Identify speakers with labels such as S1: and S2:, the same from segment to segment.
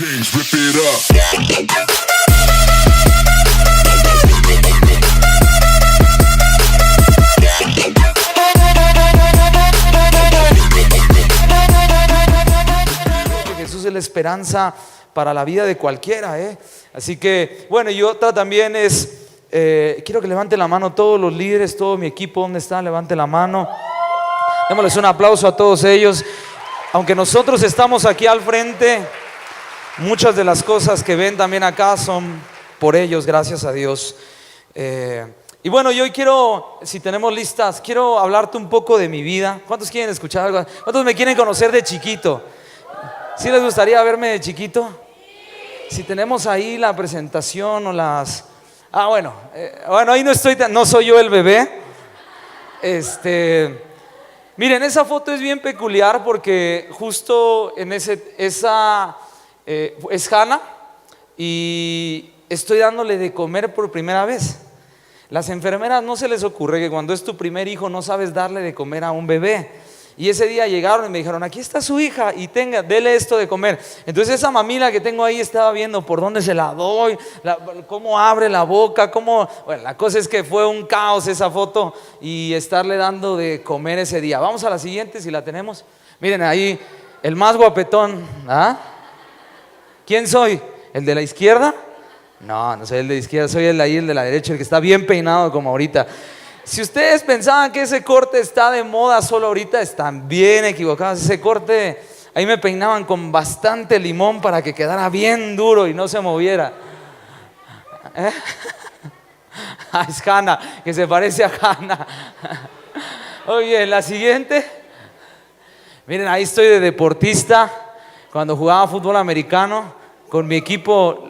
S1: Kings, rip it up.
S2: Jesús es la esperanza para la vida de cualquiera, ¿eh? Así que, bueno, y otra también es, quiero que levanten la mano todos los líderes, todo mi equipo, ¿dónde están? Levanten la mano. Démosles un aplauso a todos ellos. Aunque nosotros estamos aquí al frente, muchas de las cosas que ven también acá son por ellos, gracias a Dios. Y bueno, yo hoy quiero, si tenemos listas, quiero hablarte un poco de mi vida. ¿Cuántos quieren escuchar algo? ¿Cuántos me quieren conocer de chiquito? ¿Sí les gustaría verme de chiquito? Si tenemos ahí la presentación o las... bueno, ahí no soy yo el bebé. Miren, esa foto es bien peculiar porque justo en es Hannah y estoy dándole de comer por primera vez. Las enfermeras no se les ocurre que cuando es tu primer hijo no sabes darle de comer a un bebé. Y ese día llegaron y me dijeron, aquí está su hija y dele esto de comer. Entonces esa mamila que tengo ahí estaba viendo por dónde se la doy, cómo abre la boca, bueno, la cosa es que fue un caos esa foto y estarle dando de comer ese día. Vamos a la siguiente si la tenemos. Miren ahí, el más guapetón. ¿Ah? ¿Quién soy? ¿El de la izquierda? No soy el de la izquierda, soy el de la derecha, el que está bien peinado como ahorita. Si ustedes pensaban que ese corte está de moda solo ahorita, están bien equivocados. Ese corte, ahí me peinaban con bastante limón para que quedara bien duro y no se moviera. Es Hannah, que se parece a Hannah. Oye, la siguiente. Miren, ahí estoy de deportista cuando jugaba fútbol americano con mi equipo.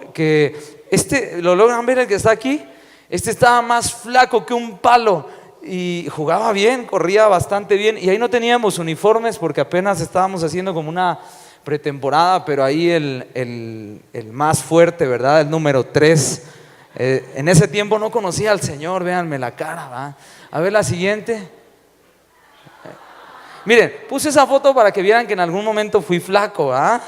S2: ¿Lo logran ver el que está aquí? Estaba más flaco que un palo y jugaba bien, corría bastante bien. Y ahí no teníamos uniformes porque apenas estábamos haciendo como una pretemporada, pero ahí el más fuerte, ¿verdad? El número 3. En ese tiempo no conocía al Señor, véanme la cara, ¿va? A ver la siguiente. Miren, puse esa foto para que vieran que en algún momento fui flaco, ¿va?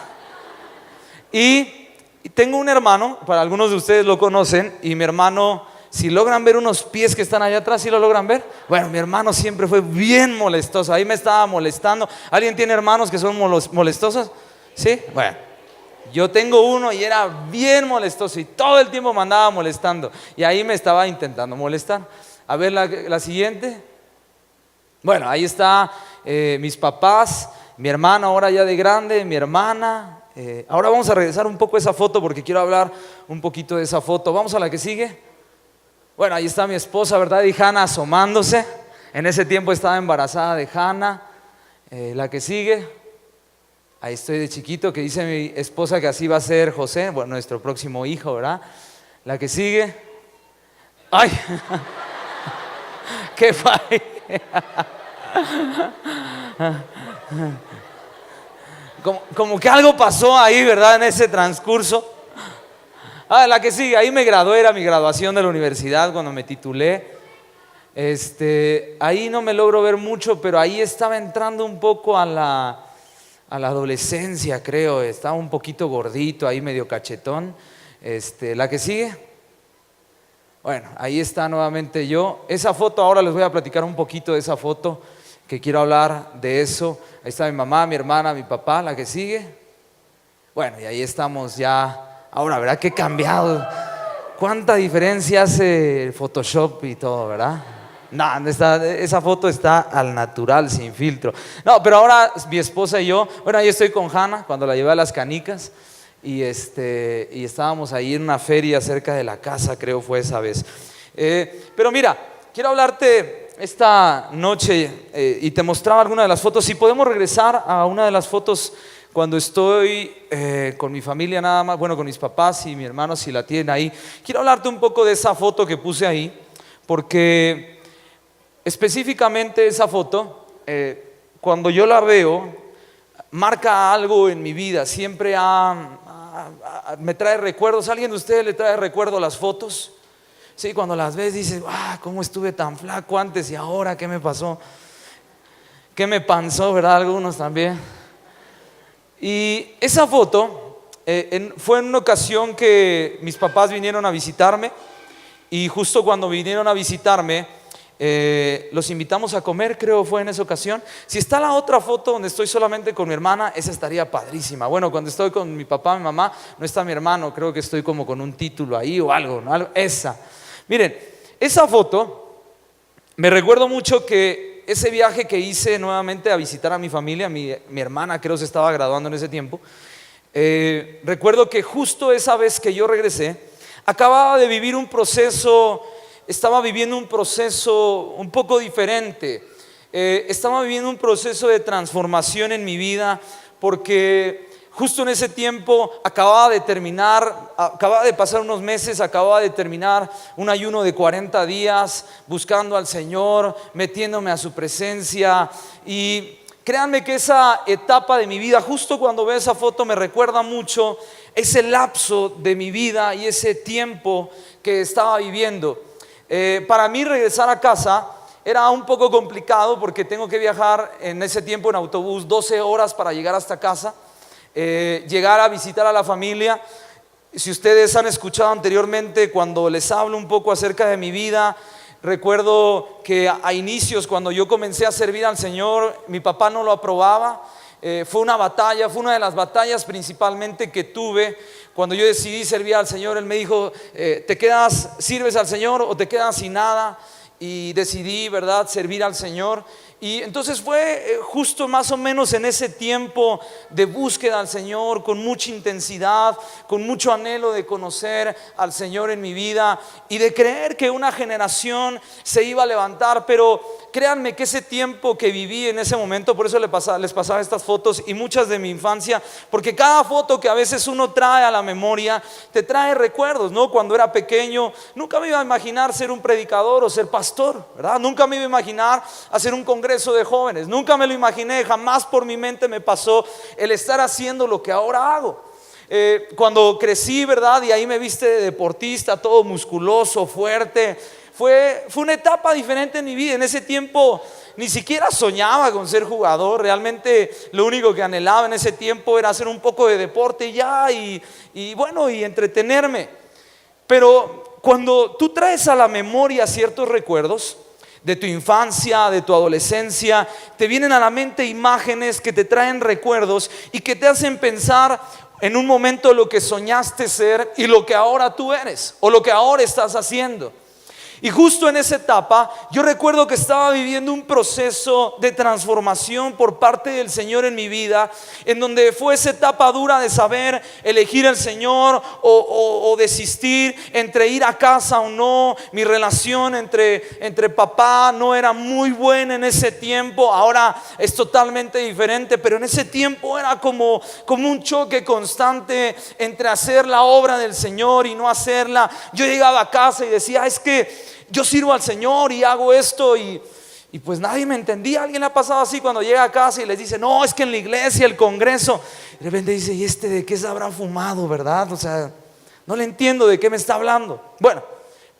S2: Y tengo un hermano, para algunos de ustedes lo conocen, y mi hermano... Si logran ver unos pies que están allá atrás, ¿sí lo logran ver? Bueno, mi hermano siempre fue bien molestoso, ahí me estaba molestando. ¿Alguien tiene hermanos que son molestosos? ¿Sí? Bueno, yo tengo uno y era bien molestoso y todo el tiempo me andaba molestando. Y ahí me estaba intentando molestar. A ver la siguiente. Bueno, ahí está mis papás, mi hermano ahora ya de grande, mi hermana. Ahora vamos a regresar un poco a esa foto porque quiero hablar un poquito de esa foto. Vamos a la que sigue. Bueno, ahí está mi esposa, ¿verdad? Y Hannah asomándose. En ese tiempo estaba embarazada de Hannah. La que sigue. Ahí estoy de chiquito, que dice mi esposa que así va a ser José, bueno, nuestro próximo hijo, ¿verdad? La que sigue. ¡Ay! ¡Qué fallo! Como que algo pasó ahí, ¿verdad? En ese transcurso. La que sigue, ahí me gradué, era mi graduación de la universidad cuando me titulé. Ahí no me logro ver mucho, pero ahí estaba entrando un poco a la adolescencia, creo. Estaba un poquito gordito, ahí medio cachetón. La que sigue. Bueno, ahí está nuevamente yo. Esa foto, ahora les voy a platicar un poquito de esa foto, que quiero hablar de eso. Ahí está mi mamá, mi hermana, mi papá. La que sigue. Bueno, y ahí estamos ya. Ahora, ¿verdad? Qué cambiado. ¿Cuánta diferencia hace el Photoshop y todo, verdad? No, esa foto está al natural, sin filtro. No, pero ahora mi esposa y yo, bueno, ahí estoy con Hannah cuando la llevé a las canicas y estábamos ahí en una feria cerca de la casa, creo fue esa vez. Pero mira, quiero hablarte esta noche y te mostraba alguna de las fotos. Si podemos regresar a una de las fotos cuando estoy con mi familia nada más, bueno, con mis papás y mi hermano, si la tienen ahí. Quiero hablarte un poco de esa foto que puse ahí, porque específicamente esa foto, cuando yo la veo, marca algo en mi vida. Siempre me trae recuerdos. ¿Alguien de ustedes le trae recuerdo las fotos? Sí, cuando las ves dices, ¿cómo estuve tan flaco antes y ahora qué me pasó? ¿Qué me panzó, verdad? Algunos también. Y esa foto Fue en una ocasión que mis papás vinieron a visitarme y justo cuando vinieron a visitarme, los invitamos a comer, creo fue en esa ocasión. Si está la otra foto donde estoy solamente con mi hermana, esa estaría padrísima. Bueno, cuando estoy con mi papá, mi mamá, no está mi hermano, creo que estoy como con un título ahí o algo, ¿no? Esa. Miren, esa foto, me recuerdo mucho que ese viaje que hice nuevamente a visitar a mi familia, mi hermana creo se estaba graduando en ese tiempo. Recuerdo que justo esa vez que yo regresé, acababa de vivir un proceso, estaba viviendo un proceso un poco diferente. Estaba viviendo un proceso de transformación en mi vida porque justo en ese tiempo acababa de pasar unos meses, acababa de terminar un ayuno de 40 días buscando al Señor, metiéndome a su presencia. Y créanme que esa etapa de mi vida, justo cuando veo esa foto, me recuerda mucho ese lapso de mi vida y ese tiempo que estaba viviendo. Para mí regresar a casa era un poco complicado porque tengo que viajar en ese tiempo en autobús 12 horas para llegar hasta casa, llegar a visitar a la familia. Si ustedes han escuchado anteriormente cuando les hablo un poco acerca de mi vida, recuerdo que a inicios, cuando yo comencé a servir al Señor, mi papá no lo aprobaba. Fue una batalla, fue una de las batallas principalmente que tuve. Cuando yo decidí servir al Señor, Él me dijo, ¿te quedas, sirves al Señor o te quedas sin nada? Y decidí, ¿verdad?, servir al Señor. Y entonces fue justo más o menos en ese tiempo de búsqueda al Señor, con mucha intensidad, con mucho anhelo de conocer al Señor en mi vida y de creer que una generación se iba a levantar. Pero créanme que ese tiempo que viví en ese momento, por eso les pasaba estas fotos y muchas de mi infancia, porque cada foto que a veces uno trae a la memoria te trae recuerdos, ¿no? Cuando era pequeño nunca me iba a imaginar ser un predicador o ser pastor, ¿verdad? Nunca me iba a imaginar hacer un congreso de jóvenes, nunca me lo imaginé, jamás por mi mente me pasó el estar haciendo lo que ahora hago. Cuando crecí, ¿verdad? Y ahí me viste de deportista, todo musculoso, fuerte. Fue una etapa diferente en mi vida. En ese tiempo ni siquiera soñaba con ser jugador. Realmente lo único que anhelaba en ese tiempo era hacer un poco de deporte ya y entretenerme. Pero cuando tú traes a la memoria ciertos recuerdos de tu infancia, de tu adolescencia, te vienen a la mente imágenes que te traen recuerdos y que te hacen pensar en un momento lo que soñaste ser y lo que ahora tú eres o lo que ahora estás haciendo. Y justo en esa etapa yo recuerdo que estaba viviendo un proceso de transformación por parte del Señor en mi vida, en donde fue esa etapa dura de saber elegir al Señor o desistir entre ir a casa o no. Mi relación entre papá no era muy buena en ese tiempo, ahora es totalmente diferente, pero en ese tiempo era como un choque constante entre hacer la obra del Señor y no hacerla. Yo llegaba a casa y decía, es que yo sirvo al Señor y hago esto y pues nadie me entendía. ¿Alguien le ha pasado así cuando llega a casa y les dice, no, es que en la iglesia, el congreso? De repente dice, ¿y este de qué se habrá fumado, verdad? O sea, no le entiendo de qué me está hablando. Bueno,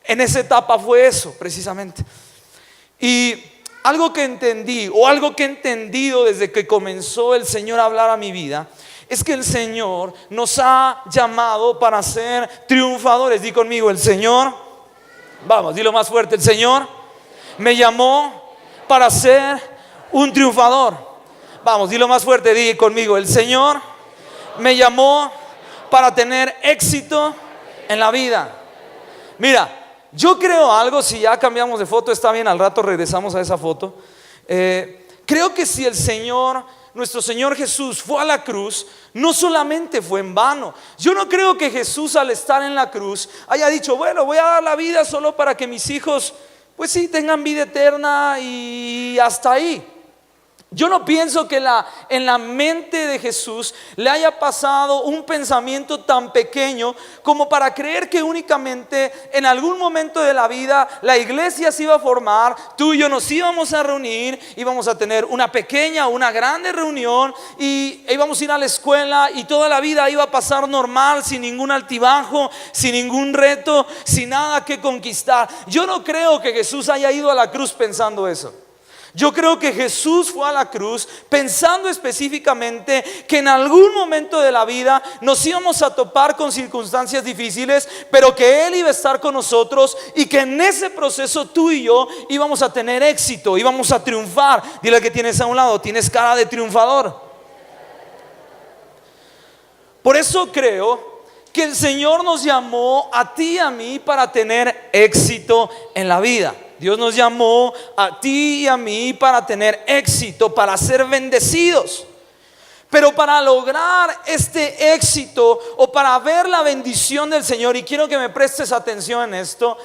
S2: en esa etapa fue eso precisamente. Y algo que entendí o algo que he entendido desde que comenzó el Señor a hablar a mi vida es que el Señor nos ha llamado para ser triunfadores. Di conmigo, el Señor, vamos, dilo más fuerte, el Señor me llamó para ser un triunfador. Vamos, dilo más fuerte, di conmigo, el Señor me llamó para tener éxito en la vida. Mira, yo creo algo, si ya cambiamos de foto, está bien, al rato regresamos a esa foto. Creo que si el Señor, nuestro Señor Jesús, fue a la cruz, no solamente fue en vano. Yo no creo que Jesús, al estar en la cruz, haya dicho, bueno, voy a dar la vida solo para que mis hijos, pues sí, tengan vida eterna y hasta ahí. Yo no pienso que en la mente de Jesús le haya pasado un pensamiento tan pequeño como para creer que únicamente en algún momento de la vida la iglesia se iba a formar, tú y yo nos íbamos a reunir, íbamos a tener una pequeña o una grande reunión y íbamos a ir a la escuela y toda la vida iba a pasar normal, sin ningún altibajo, sin ningún reto, sin nada que conquistar. Yo no creo que Jesús haya ido a la cruz pensando eso. Yo creo que Jesús fue a la cruz pensando específicamente que en algún momento de la vida nos íbamos a topar con circunstancias difíciles, pero que Él iba a estar con nosotros y que en ese proceso tú y yo íbamos a tener éxito, íbamos a triunfar. Dile al que tienes a un lado, tienes cara de triunfador. Por eso creo que el Señor nos llamó a ti y a mí para tener éxito en la vida. Dios nos llamó a ti y a mí para tener éxito, para ser bendecidos. Pero para lograr este éxito o para ver la bendición del Señor, y quiero que me prestes atención en esto,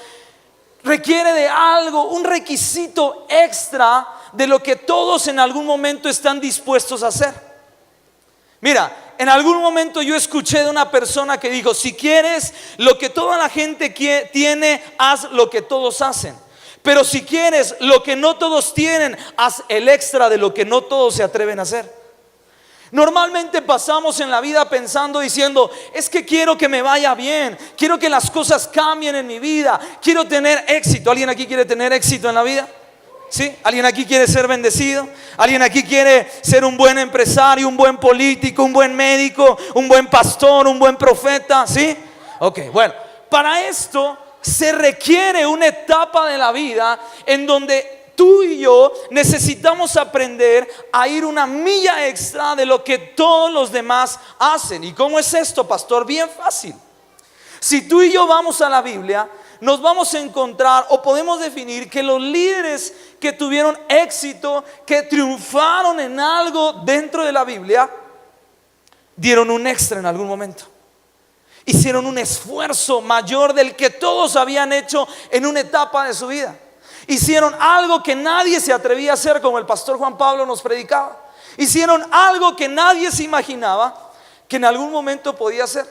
S2: requiere de algo, un requisito extra de lo que todos en algún momento están dispuestos a hacer. Mira, en algún momento yo escuché de una persona que dijo: si quieres lo que toda la gente tiene, haz lo que todos hacen. Pero si quieres lo que no todos tienen, haz el extra de lo que no todos se atreven a hacer. Normalmente pasamos en la vida pensando, diciendo: es que quiero que me vaya bien, quiero que las cosas cambien en mi vida, quiero tener éxito. ¿Alguien aquí quiere tener éxito en la vida? ¿Sí? ¿Alguien aquí quiere ser bendecido? ¿Alguien aquí quiere ser un buen empresario, un buen político, un buen médico, un buen pastor, un buen profeta? ¿Sí? Ok, bueno, para esto se requiere una etapa de la vida en donde tú y yo necesitamos aprender a ir una milla extra de lo que todos los demás hacen. ¿Y cómo es esto, pastor? Bien fácil. Si tú y yo vamos a la Biblia, nos vamos a encontrar, o podemos definir, que los líderes que tuvieron éxito, que triunfaron en algo dentro de la Biblia, dieron un extra en algún momento. Hicieron un esfuerzo mayor del que todos habían hecho en una etapa de su vida. Hicieron algo que nadie se atrevía a hacer, como el pastor Juan Pablo nos predicaba. Hicieron algo que nadie se imaginaba que en algún momento podía hacer,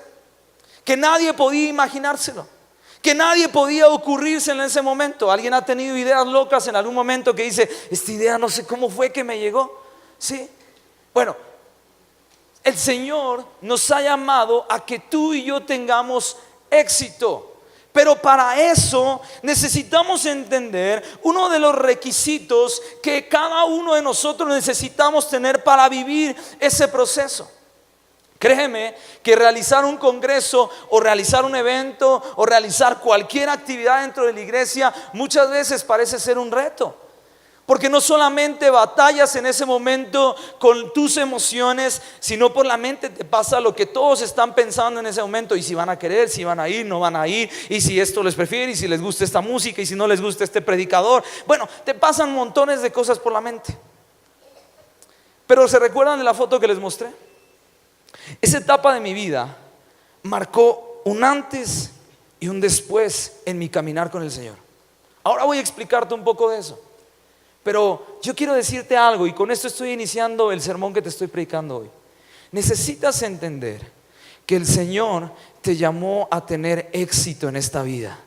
S2: que nadie podía imaginárselo, que nadie podía ocurrirse en ese momento. ¿Alguien ha tenido ideas locas en algún momento que dice: esta idea no sé cómo fue que me llegó? ¿Sí? Bueno, el Señor nos ha llamado a que tú y yo tengamos éxito. Pero para eso necesitamos entender uno de los requisitos que cada uno de nosotros necesitamos tener para vivir ese proceso. Créeme que realizar un congreso o realizar un evento o realizar cualquier actividad dentro de la iglesia muchas veces parece ser un reto. Porque no solamente batallas en ese momento con tus emociones, sino por la mente te pasa lo que todos están pensando en ese momento. Y si van a querer, si van a ir, no van a ir. Y si esto les prefiere, y si les gusta esta música, y si no les gusta este predicador. Bueno, te pasan montones de cosas por la mente. Pero ¿se recuerdan de la foto que les mostré? Esa etapa de mi vida marcó un antes y un después en mi caminar con el Señor. Ahora voy a explicarte un poco de eso. Pero yo quiero decirte algo, y con esto estoy iniciando el sermón que te estoy predicando hoy. Necesitas entender que el Señor te llamó a tener éxito en esta vida.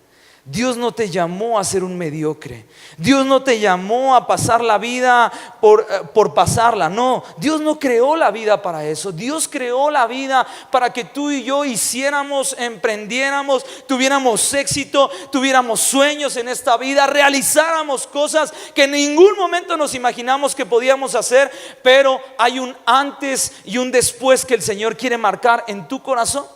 S2: Dios no te llamó a ser un mediocre. Dios no te llamó a pasar la vida por pasarla. No, Dios no creó la vida para eso. Dios creó la vida para que tú y yo hiciéramos, emprendiéramos, tuviéramos éxito, tuviéramos sueños en esta vida, realizáramos cosas que en ningún momento nos imaginamos que podíamos hacer. Pero hay un antes y un después que el Señor quiere marcar en tu corazón.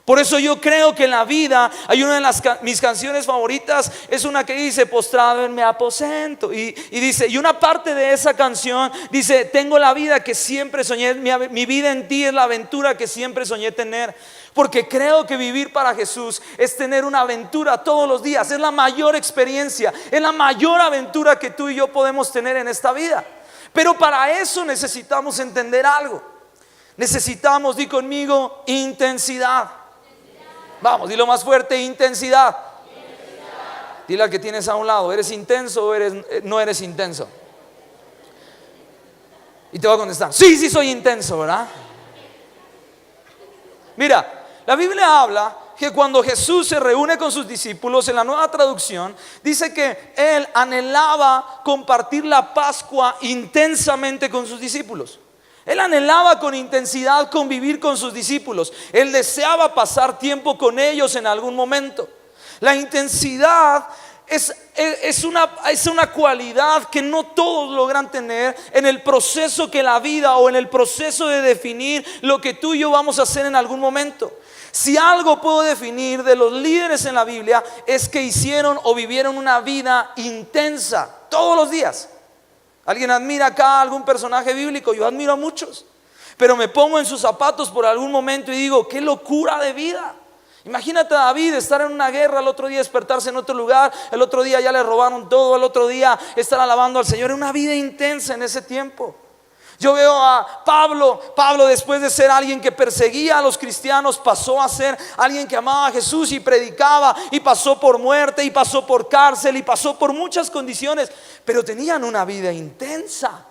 S2: Por eso yo creo que en la vida hay una de mis canciones favoritas, es una que dice: postrado en mi aposento, y dice, y una parte de esa canción dice: tengo la vida que siempre soñé, mi vida en ti es la aventura que siempre soñé tener. Porque creo que vivir para Jesús es tener una aventura todos los días, es la mayor experiencia, es la mayor aventura que tú y yo podemos tener en esta vida. Pero para eso necesitamos entender algo. Necesitamos, di conmigo, intensidad. Vamos, dilo más fuerte: intensidad. Dile al que tienes a un lado: ¿eres intenso o no eres intenso? Y te va a contestar: sí, sí soy intenso, ¿verdad? Mira, la Biblia habla que cuando Jesús se reúne con sus discípulos, en la Nueva Traducción dice que Él anhelaba compartir la Pascua intensamente con sus discípulos. Él anhelaba con intensidad convivir con sus discípulos. Él deseaba pasar tiempo con ellos en algún momento. La intensidad es una cualidad que no todos logran tener en el proceso que la vida o en el proceso de definir lo que tú y yo vamos a hacer en algún momento. Si algo puedo definir de los líderes en la Biblia es que hicieron o vivieron una vida intensa todos los días. ¿Alguien admira acá a algún personaje bíblico? Yo admiro a muchos, pero me pongo en sus zapatos por algún momento y digo, qué locura de vida. Imagínate a David estar en una guerra, el otro día despertarse en otro lugar, el otro día ya le robaron todo, el otro día estar alabando al Señor. Era una vida intensa en ese tiempo. Yo veo a Pablo después de ser alguien que perseguía a los cristianos, pasó a ser alguien que amaba a Jesús y predicaba, y pasó por muerte, y pasó por cárcel, y pasó por muchas condiciones, pero tenían una vida intensa.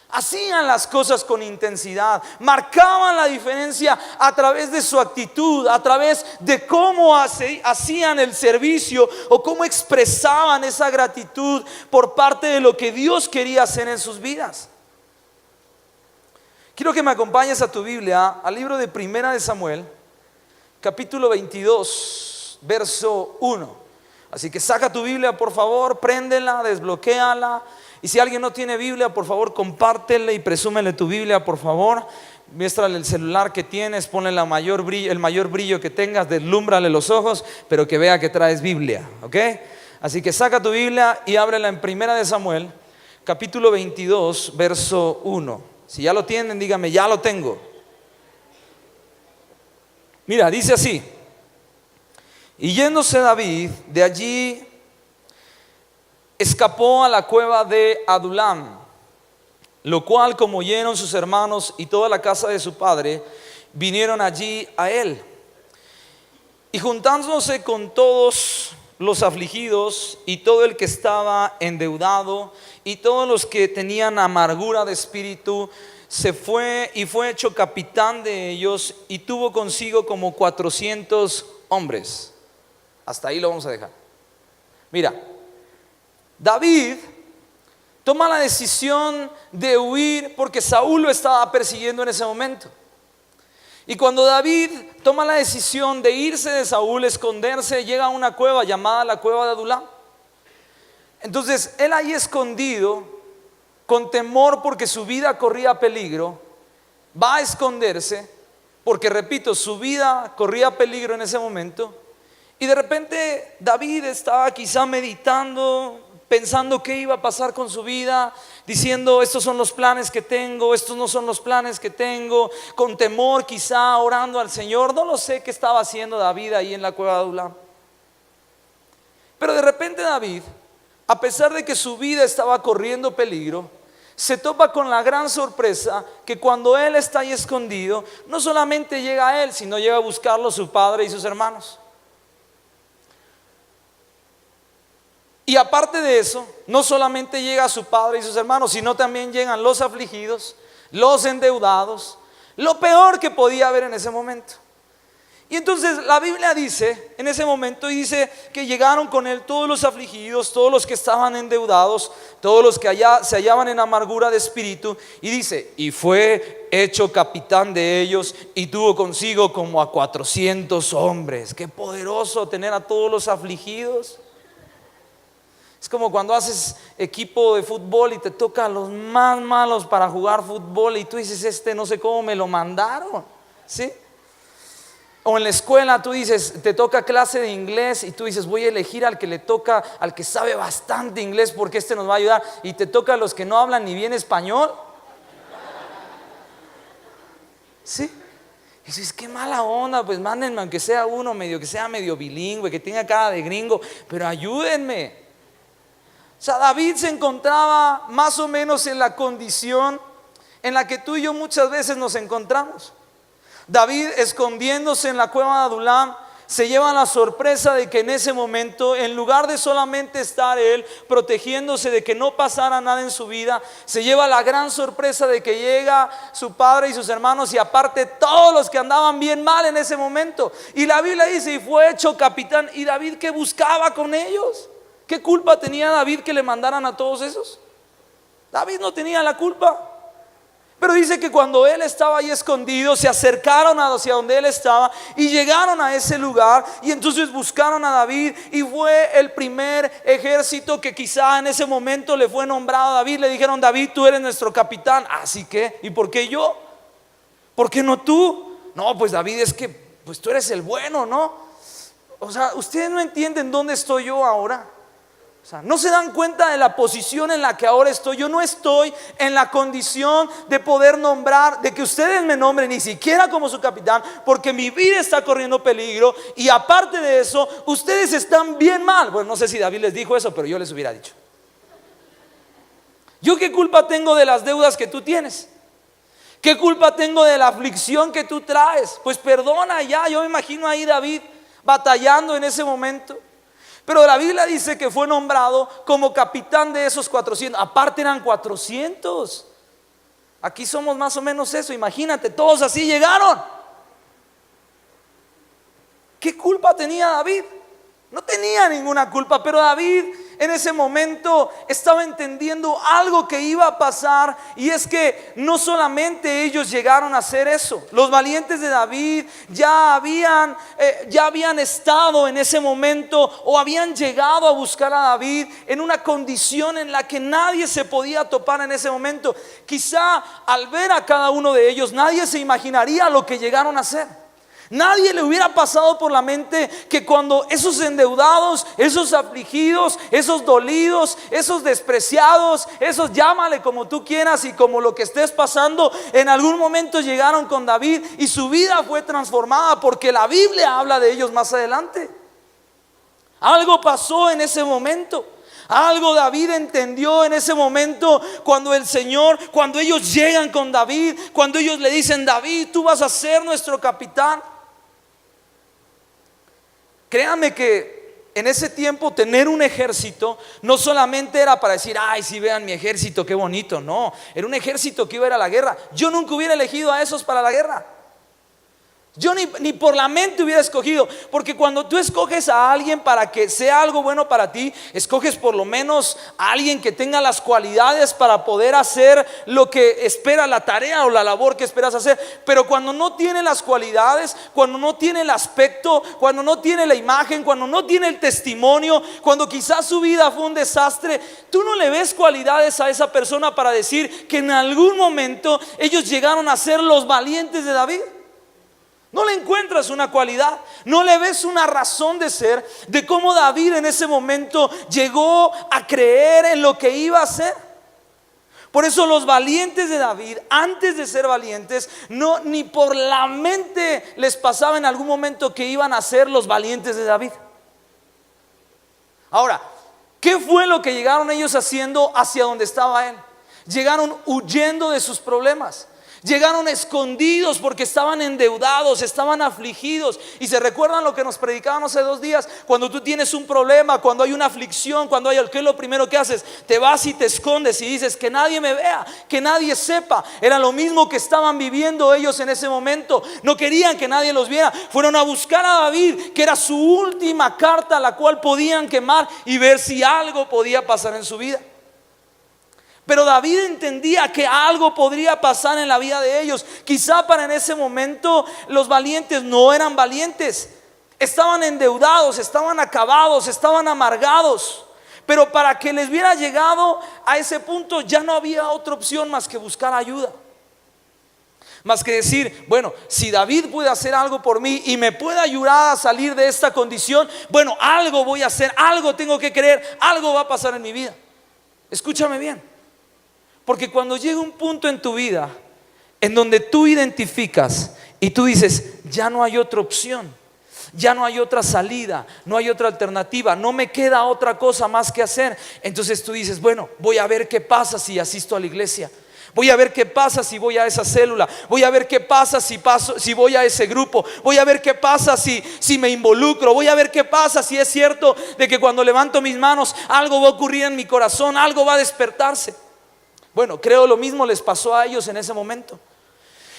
S2: Hacían las cosas con intensidad, marcaban la diferencia a través de su actitud, a través de cómo hacían el servicio o cómo expresaban esa gratitud por parte de lo que Dios quería hacer en sus vidas. Quiero que me acompañes a tu Biblia, al libro de Primera de Samuel, capítulo 22, verso 1. Así que saca tu Biblia, por favor, préndela, desbloquéala. Y si alguien no tiene Biblia, por favor, compártele y presúmele tu Biblia, por favor. Muéstrale el celular que tienes, ponle el mayor brillo que tengas, deslúmbrale los ojos, pero que vea que traes Biblia, ¿ok? Así que saca tu Biblia y ábrela en Primera de Samuel, capítulo 22, verso 1. Si ya lo tienen, dígame, ya lo tengo. Mira, dice así: y yéndose David de allí, escapó a la cueva de Adulam, lo cual, como oyeron sus hermanos y toda la casa de su padre, vinieron allí a él. Y juntándose con todos los afligidos y todo el que estaba endeudado y todos los que tenían amargura de espíritu, se fue y fue hecho capitán de ellos, y tuvo consigo como 400 hombres. Hasta ahí lo vamos a dejar. Mira, David toma la decisión de huir porque Saúl lo estaba persiguiendo en ese momento. Y cuando David toma la decisión de irse de Saúl, esconderse, llega a una cueva llamada la cueva de Adulam. Entonces él ahí escondido, con temor porque su vida corría peligro, va a esconderse porque, repito, su vida corría peligro en ese momento. Y de repente David estaba quizá meditando, pensando qué iba a pasar con su vida, diciendo, estos son los planes que tengo, estos no son los planes que tengo, con temor quizá, orando al Señor. No lo sé qué estaba haciendo David ahí en la cueva de Adulam. Pero de repente David, a pesar de que su vida estaba corriendo peligro, se topa con la gran sorpresa que cuando él está ahí escondido, no solamente llega a él, sino llega a buscarlo su padre y sus hermanos. Y aparte de eso, no solamente llega a su padre y sus hermanos, sino también llegan los afligidos, los endeudados, lo peor que podía haber en ese momento. Y entonces la Biblia dice, en ese momento, dice que llegaron con él todos los afligidos, todos los que estaban endeudados, todos los que se hallaban en amargura de espíritu. Y dice, y fue hecho capitán de ellos, y tuvo consigo como a 400 hombres. Qué poderoso tener a todos los afligidos. Es como cuando haces equipo de fútbol y te toca a los más malos para jugar fútbol, y tú dices, no sé cómo me lo mandaron, ¿sí? O en la escuela tú dices, te toca clase de inglés y tú dices, voy a elegir al que le toca, al que sabe bastante inglés, porque nos va a ayudar. Y te toca a los que no hablan ni bien español, ¿sí? Y dices, qué mala onda, pues mándenme aunque sea uno que sea medio bilingüe, que tenga cara de gringo, pero ayúdenme. O sea, David se encontraba más o menos en la condición en la que tú y yo muchas veces nos encontramos. David, escondiéndose en la cueva de Adulam, se lleva la sorpresa de que en ese momento, en lugar de solamente estar él protegiéndose de que no pasara nada en su vida, se lleva la gran sorpresa de que llega su padre y sus hermanos, y aparte todos los que andaban bien mal en ese momento. Y la Biblia dice, y fue hecho capitán. ¿Y David qué buscaba con ellos? ¿Qué culpa tenía David que le mandaran a todos esos? David no tenía la culpa. Pero dice que cuando él estaba ahí escondido, se acercaron hacia donde él estaba y llegaron a ese lugar, y entonces buscaron a David, y fue el primer ejército que quizá en ese momento le fue nombrado a David. Le dijeron: David, tú eres nuestro capitán. Así que, ¿y por qué yo? ¿Por qué no tú? No, pues David, es que pues tú eres el bueno, ¿no? O sea, ustedes no entienden dónde estoy yo ahora. O sea, no se dan cuenta de la posición en la que ahora estoy. Yo no estoy en la condición de poder nombrar, de que ustedes me nombren ni siquiera como su capitán, porque mi vida está corriendo peligro. Y aparte de eso, ustedes están bien mal. Bueno, no sé si David les dijo eso, pero yo les hubiera dicho: ¿yo qué culpa tengo de las deudas que tú tienes? ¿Qué culpa tengo de la aflicción que tú traes? Pues perdona ya. Yo me imagino ahí David batallando en ese momento. Pero la Biblia dice que fue nombrado como capitán de esos 400. Aparte eran 400. Aquí somos más o menos eso. Imagínate, todos así llegaron. ¿Qué culpa tenía David? No tenía ninguna culpa, pero David en ese momento estaba entendiendo algo que iba a pasar. Y es que no solamente ellos llegaron a hacer eso. Los valientes de David ya habían estado en ese momento, o habían llegado a buscar a David en una condición en la que nadie se podía topar en ese momento. Quizá al ver a cada uno de ellos, nadie se imaginaría lo que llegaron a hacer. Nadie le hubiera pasado por la mente que cuando esos endeudados, esos afligidos, esos dolidos, esos despreciados, esos, llámale como tú quieras y como lo que estés pasando, en algún momento llegaron con David y su vida fue transformada, porque la Biblia habla de ellos más adelante. Algo pasó en ese momento. Algo David entendió en ese momento, cuando ellos llegan con David, cuando ellos le dicen: David, tú vas a ser nuestro capitán. Créanme que en ese tiempo tener un ejército no solamente era para decir: ay, si vean mi ejército, qué bonito. No, era un ejército que iba a ir a la guerra. Yo nunca hubiera elegido a esos para la guerra. Yo ni por la mente hubiera escogido. Porque cuando tú escoges a alguien para que sea algo bueno para ti, escoges por lo menos a alguien que tenga las cualidades para poder hacer lo que espera, la tarea o la labor que esperas hacer. Pero cuando no tiene las cualidades, cuando no tiene el aspecto, cuando no tiene la imagen, cuando no tiene el testimonio, cuando quizás su vida fue un desastre, tú no le ves cualidades a esa persona para decir que en algún momento ellos llegaron a ser los valientes de David. No le encuentras una cualidad, no le ves una razón de ser, de cómo David en ese momento llegó a creer en lo que iba a hacer. Por eso los valientes de David, antes de ser valientes, ni por la mente les pasaba en algún momento que iban a ser los valientes de David. Ahora, ¿qué fue lo que llegaron ellos haciendo hacia donde estaba él? Llegaron huyendo de sus problemas. Llegaron escondidos porque estaban endeudados, estaban afligidos. Y se recuerdan lo que nos predicábamos hace 2 días: cuando tú tienes un problema, cuando hay una aflicción, cuando hay, ¿qué es lo primero que haces? Te vas y te escondes y dices: que nadie me vea, que nadie sepa. Era lo mismo que estaban viviendo ellos en ese momento. No querían que nadie los viera. Fueron a buscar a David, que era su última carta, la cual podían quemar y ver si algo podía pasar en su vida. Pero David entendía que algo podría pasar en la vida de ellos. Quizá para en ese momento los valientes no eran valientes. Estaban endeudados, estaban acabados, estaban amargados. Pero para que les hubiera llegado a ese punto, ya no había otra opción más que buscar ayuda. Más que decir: bueno, si David puede hacer algo por mí y me puede ayudar a salir de esta condición, bueno, algo voy a hacer, algo tengo que creer, algo va a pasar en mi vida. Escúchame bien. Porque cuando llega un punto en tu vida en donde tú identificas y tú dices: ya no hay otra opción, ya no hay otra salida, no hay otra alternativa, no me queda otra cosa más que hacer. Entonces tú dices: bueno, voy a ver qué pasa si asisto a la iglesia. Voy a ver qué pasa si voy a esa célula. Voy a ver qué pasa si voy a ese grupo. Voy a ver qué pasa si me involucro. Voy a ver qué pasa si es cierto de que cuando levanto mis manos algo va a ocurrir en mi corazón, algo va a despertarse. Bueno, creo lo mismo les pasó a ellos en ese momento.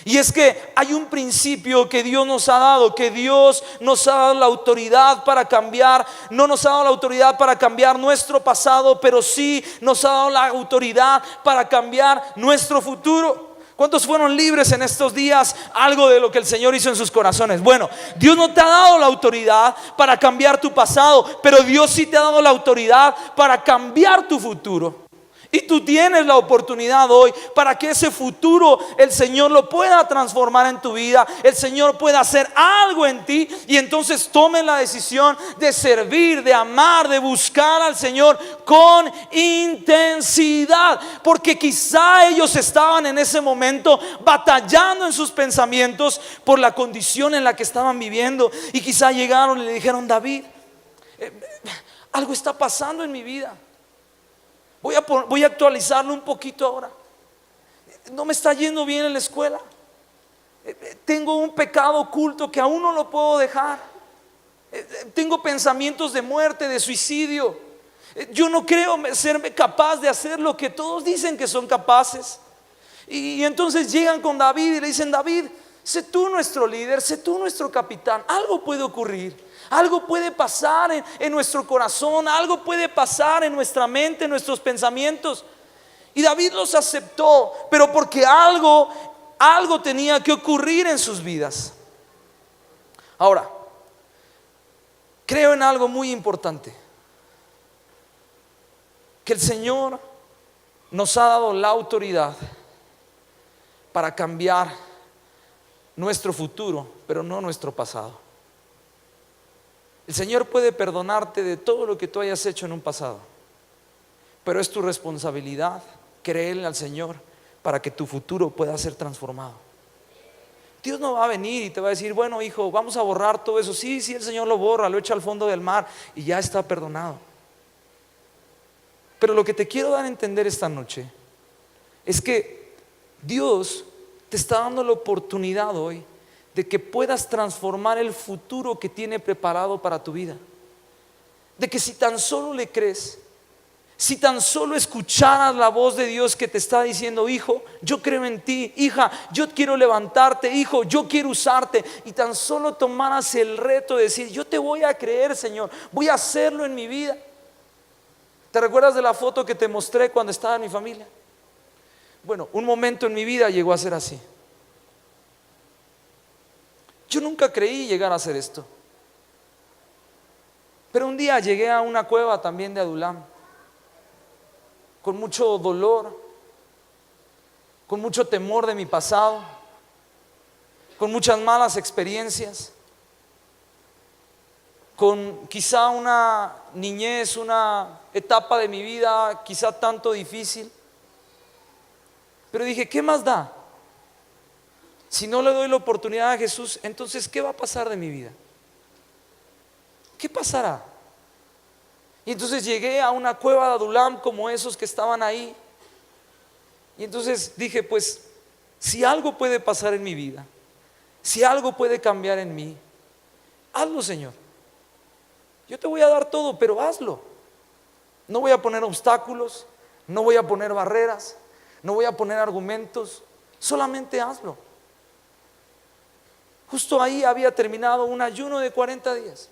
S2: Y es que hay un principio que Dios nos ha dado, que Dios nos ha dado la autoridad para cambiar. No nos ha dado la autoridad para cambiar nuestro pasado, pero sí nos ha dado la autoridad para cambiar nuestro futuro. ¿Cuántos fueron libres en estos días? Algo de lo que el Señor hizo en sus corazones. Bueno, Dios no te ha dado la autoridad para cambiar tu pasado, pero Dios sí te ha dado la autoridad para cambiar tu futuro. Y tú tienes la oportunidad hoy para que ese futuro el Señor lo pueda transformar en tu vida. El Señor pueda hacer algo en ti y entonces tomen la decisión de servir, de amar, de buscar al Señor con intensidad. Porque quizá ellos estaban en ese momento batallando en sus pensamientos por la condición en la que estaban viviendo. Y quizá llegaron y le dijeron: David, algo está pasando en mi vida. Voy a actualizarlo un poquito ahora. No me está yendo bien en la escuela. Tengo un pecado oculto que aún no lo puedo dejar. Tengo pensamientos de muerte, de suicidio. Yo no creo ser capaz de hacer lo que todos dicen que son capaces. Y entonces llegan con David y le dicen: David, sé tú nuestro líder, sé tú nuestro capitán. Algo puede ocurrir. Algo puede pasar en nuestro corazón, algo puede pasar en nuestra mente, en nuestros pensamientos. Y David los aceptó, pero porque algo tenía que ocurrir en sus vidas. Ahora, creo en algo muy importante: que el Señor nos ha dado la autoridad para cambiar nuestro futuro, pero no nuestro pasado. El Señor puede perdonarte de todo lo que tú hayas hecho en un pasado, pero es tu responsabilidad creerle al Señor para que tu futuro pueda ser transformado. Dios no va a venir y te va a decir: bueno, hijo, vamos a borrar todo eso. Sí, el Señor lo borra, lo echa al fondo del mar y ya está perdonado. Pero lo que te quiero dar a entender esta noche es que Dios te está dando la oportunidad hoy de que puedas transformar el futuro que tiene preparado para tu vida. De que si tan solo le crees, si tan solo escucharas la voz de Dios que te está diciendo: hijo, yo creo en ti, hija, yo quiero levantarte, hijo, yo quiero usarte, y tan solo tomaras el reto de decir: yo te voy a creer, Señor, voy a hacerlo en mi vida. ¿Te recuerdas de la foto que te mostré cuando estaba en mi familia? Bueno, un momento en mi vida llegó a ser así. Yo nunca creí llegar a hacer esto, pero un día llegué a una cueva también de Adulam, con mucho dolor, con mucho temor de mi pasado, con muchas malas experiencias, con quizá una niñez, una etapa de mi vida quizá tanto difícil. Pero dije: ¿qué más da? Si no le doy la oportunidad a Jesús, entonces ¿qué va a pasar de mi vida? ¿Qué pasará? Y entonces llegué a una cueva de Adulam como esos que estaban ahí. Y entonces dije: pues si algo puede pasar en mi vida, si algo puede cambiar en mí, hazlo, Señor. Yo te voy a dar todo, pero hazlo. No voy a poner obstáculos, no voy a poner barreras, no voy a poner argumentos, solamente hazlo. Justo ahí había terminado un ayuno de 40 días,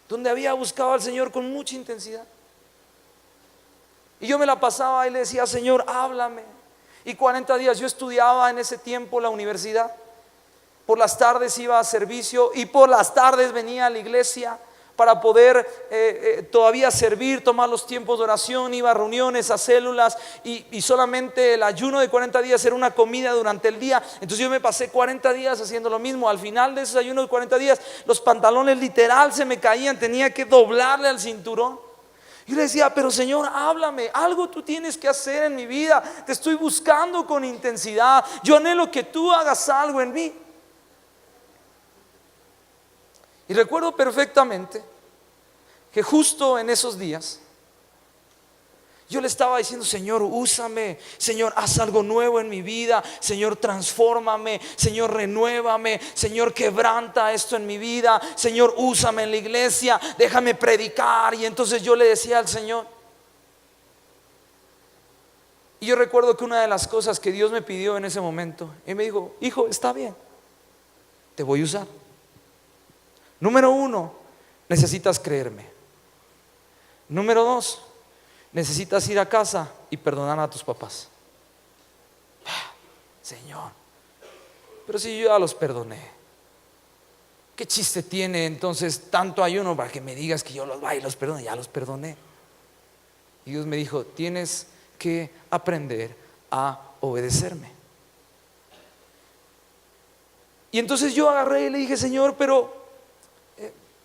S2: donde había buscado al Señor con mucha intensidad. Y yo me la pasaba y le decía: Señor, háblame. Y 40 días yo estudiaba en ese tiempo la universidad. Por las tardes iba a servicio y por las tardes venía a la iglesia para poder todavía servir, tomar los tiempos de oración. Iba a reuniones, a células, y solamente el ayuno de 40 días era una comida durante el día. Entonces yo me pasé 40 días haciendo lo mismo. Al final de ese ayuno de 40 días los pantalones literal se me caían, tenía que doblarle al cinturón. Y le decía: pero Señor, háblame, algo tú tienes que hacer en mi vida, te estoy buscando con intensidad, yo anhelo que tú hagas algo en mí. Y recuerdo perfectamente que justo en esos días yo le estaba diciendo: Señor, úsame, Señor, haz algo nuevo en mi vida, Señor, transfórmame, Señor, renuévame, Señor, quebranta esto en mi vida, Señor, úsame en la iglesia, déjame predicar. Y entonces yo le decía al Señor, y yo recuerdo que una de las cosas que Dios me pidió en ese momento, y me dijo: hijo, está bien, te voy a usar. Número 1, necesitas creerme. Número 2, necesitas ir a casa y perdonar a tus papás. Señor, pero si yo ya los perdoné, ¿qué chiste tiene entonces tanto ayuno para que me digas que yo los vaya y los perdone? Ya los perdoné. Y Dios me dijo, tienes que aprender a obedecerme. Y entonces yo agarré y le dije, Señor, pero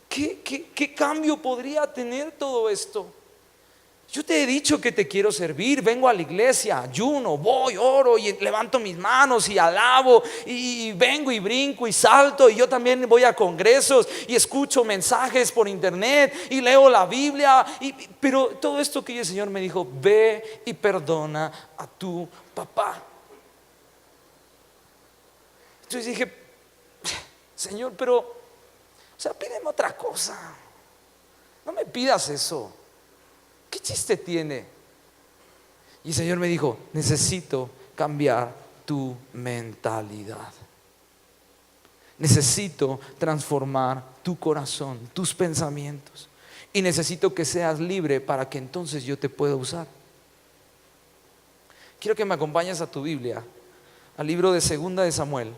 S2: ¿qué cambio podría tener todo esto? Yo te he dicho que te quiero servir, vengo a la iglesia, ayuno, voy, oro y levanto mis manos y alabo y vengo y brinco y salto, y yo también voy a congresos y escucho mensajes por internet y leo la Biblia, pero todo esto que el Señor me dijo, ve y perdona a tu papá. Entonces dije, Señor, pero, o sea, pídeme otra cosa, no me pidas eso. ¿Qué chiste tiene? Y el Señor me dijo, necesito cambiar tu mentalidad. Necesito transformar tu corazón, tus pensamientos. Y necesito que seas libre para que entonces yo te pueda usar. Quiero que me acompañes a tu Biblia, al libro de Segunda de Samuel,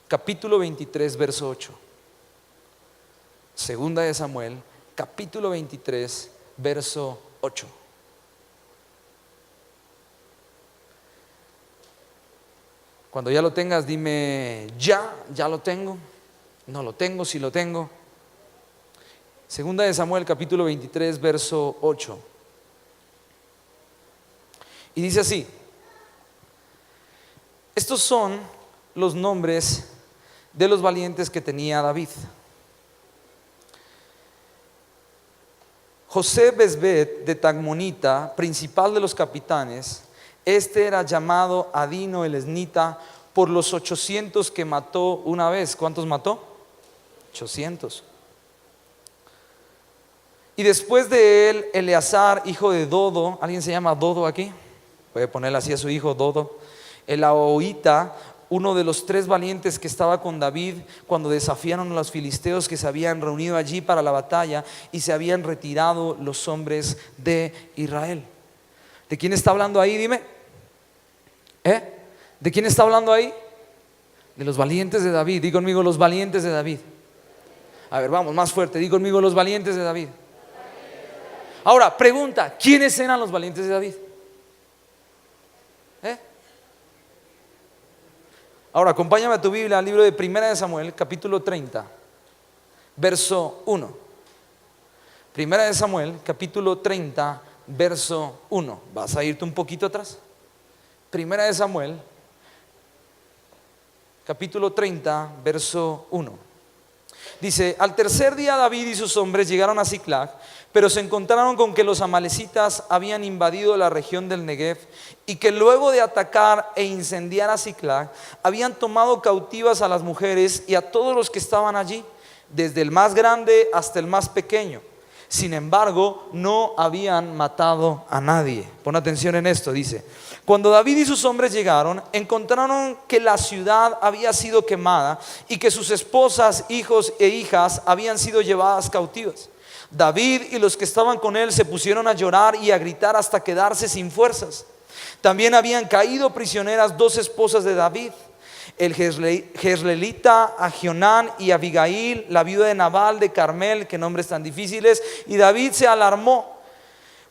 S2: capítulo 23, verso 8. Segunda de Samuel, capítulo 23, verso 8. Cuando ya lo tengas, dime ya lo tengo, no lo tengo, si lo tengo. Segunda de Samuel, capítulo 23, verso 8. Y dice así: estos son los nombres de los valientes que tenía David. José Besbet de Tagmonita, principal de los capitanes, este era llamado Adino el Esnita por los 800 que mató una vez. ¿Cuántos mató? 800. Y después de él, Eleazar, hijo de Dodo. ¿Alguien se llama Dodo aquí? Puede ponerle así a su hijo, Dodo. El Ahoita, uno de los 3 valientes que estaba con David cuando desafiaron a los filisteos que se habían reunido allí para la batalla y se habían retirado los hombres de Israel. ¿De quién está hablando ahí? Dime. ¿De quién está hablando ahí? De los valientes de David. Di conmigo, los valientes de David. A ver, vamos, más fuerte. Di conmigo, los valientes de David. Ahora, pregunta, ¿quiénes eran los valientes de David? Ahora, acompáñame a tu Biblia al libro de Primera de Samuel, capítulo 30, verso 1. Primera de Samuel, capítulo 30, verso 1. ¿Vas a irte un poquito atrás? Primera de Samuel, capítulo 30, verso 1. Dice: al tercer día David y sus hombres llegaron a Siclag, pero se encontraron con que los amalecitas habían invadido la región del Negev y que luego de atacar e incendiar a Siclag, habían tomado cautivas a las mujeres y a todos los que estaban allí, desde el más grande hasta el más pequeño. Sin embargo, no habían matado a nadie. Pon atención en esto, dice: cuando David y sus hombres llegaron, encontraron que la ciudad había sido quemada y que sus esposas, hijos e hijas habían sido llevadas cautivas. David y los que estaban con él se pusieron a llorar y a gritar hasta quedarse sin fuerzas. También habían caído prisioneras 2 esposas de David, el jezreelita Agionán y Abigail, la viuda de Nabal de Carmel. Qué nombres tan difíciles. Y David se alarmó,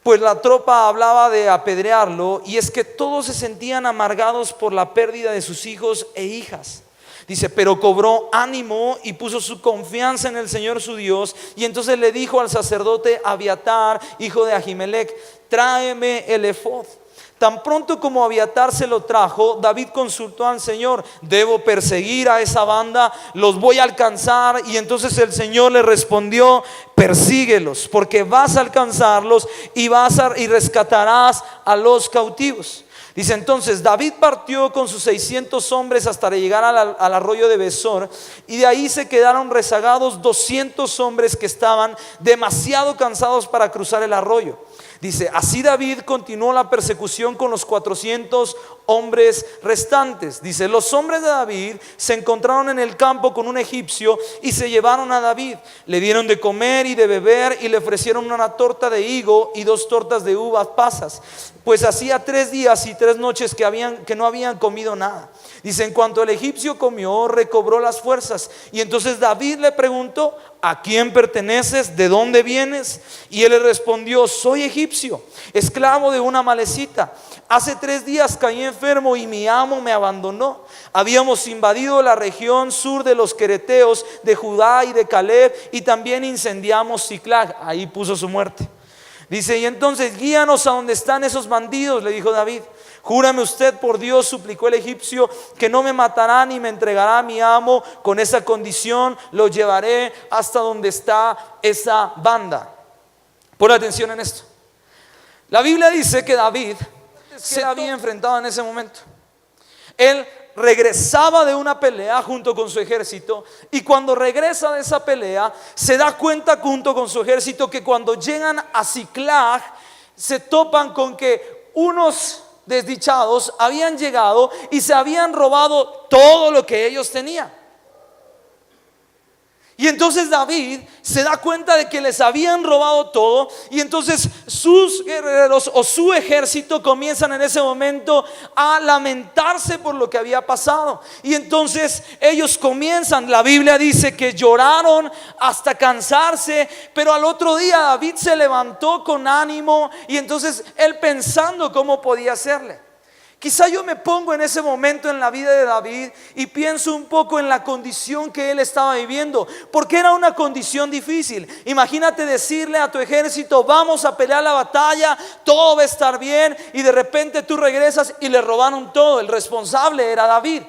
S2: pues la tropa hablaba de apedrearlo, y es que todos se sentían amargados por la pérdida de sus hijos e hijas. Dice: pero cobró ánimo y puso su confianza en el Señor su Dios, y entonces le dijo al sacerdote Abiatar, hijo de Ahimelech: tráeme el efod. Tan pronto como Abiatar se lo trajo, David consultó al Señor: ¿debo perseguir a esa banda? ¿Los voy a alcanzar? Y entonces el Señor le respondió: persíguelos, porque vas a alcanzarlos y rescatarás a los cautivos. Dice: entonces David partió con sus 600 hombres hasta llegar al arroyo de Besor, y de ahí se quedaron rezagados 200 hombres que estaban demasiado cansados para cruzar el arroyo. Dice: así David continuó la persecución con los 400 hombres restantes. Dice: los hombres de David se encontraron en el campo con un egipcio y se llevaron a David. Le dieron de comer y de beber y le ofrecieron una torta de higo y 2 tortas de uvas pasas, pues hacía 3 días y 3 noches que no habían comido nada. Dice, en cuanto el egipcio comió, recobró las fuerzas. Y entonces David le preguntó, ¿a quién perteneces? ¿De dónde vienes? Y él le respondió, soy egipcio, esclavo de una amalecita. Hace 3 días caí enfermo y mi amo me abandonó. Habíamos invadido la región sur de los quereteos, de Judá y de Caleb, y también incendiamos Siclag. Ahí puso su muerte. Dice, y entonces guíanos a donde están esos bandidos, le dijo David. Júrame usted por Dios, suplicó el egipcio, que no me matará ni me entregará a mi amo. Con esa condición lo llevaré hasta donde está esa banda. Pon atención en esto. La Biblia dice que David se había enfrentado en ese momento. Él regresaba de una pelea junto con su ejército, y cuando regresa de esa pelea se da cuenta junto con su ejército que cuando llegan a Siclag se topan con que unos desdichados habían llegado y se habían robado todo lo que ellos tenían. Y entonces David se da cuenta de que les habían robado todo, y entonces sus guerreros o su ejército comienzan en ese momento a lamentarse por lo que había pasado. Y entonces ellos comienzan, la Biblia dice que lloraron hasta cansarse, pero al otro día David se levantó con ánimo, y entonces él pensando cómo podía hacerle. Quizá yo me pongo en ese momento en la vida de David y pienso un poco en la condición que él estaba viviendo, porque era una condición difícil. Imagínate decirle a tu ejército, vamos a pelear la batalla, todo va a estar bien, y de repente tú regresas y le robaron todo. El responsable era David.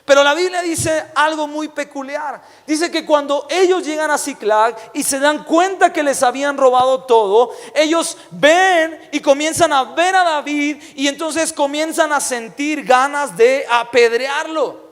S2: Pero la Biblia dice algo muy peculiar. Dice que cuando ellos llegan a Siclag y se dan cuenta que les habían robado todo, ellos ven y comienzan a ver a David, y entonces comienzan a sentir ganas de apedrearlo.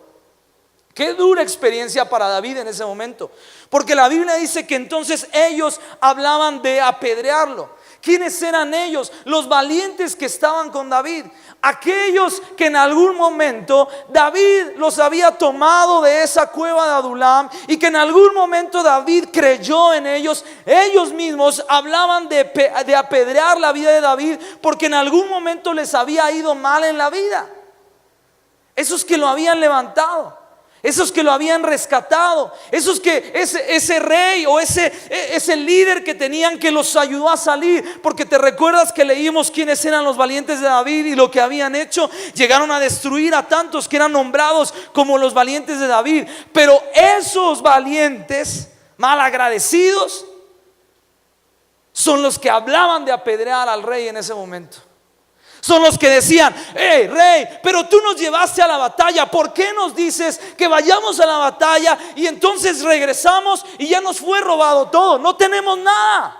S2: Qué dura experiencia para David en ese momento, porque la Biblia dice que entonces ellos hablaban de apedrearlo. ¿Quiénes eran ellos? Los valientes que estaban con David. Aquellos que en algún momento David los había tomado de esa cueva de Adulam, y que en algún momento David creyó en ellos. Ellos mismos hablaban de apedrear la vida de David, porque en algún momento les había ido mal en la vida. Esos que lo habían levantado, esos que lo habían rescatado, esos que ese rey o ese líder que tenían, que los ayudó a salir. Porque te recuerdas que leímos quiénes eran los valientes de David y lo que habían hecho. Llegaron a destruir a tantos que eran nombrados como los valientes de David. Pero esos valientes malagradecidos son los que hablaban de apedrear al rey en ese momento. Son los que decían, hey rey, pero tú nos llevaste a la batalla, ¿por qué nos dices que vayamos a la batalla y entonces regresamos y ya nos fue robado todo? No tenemos nada.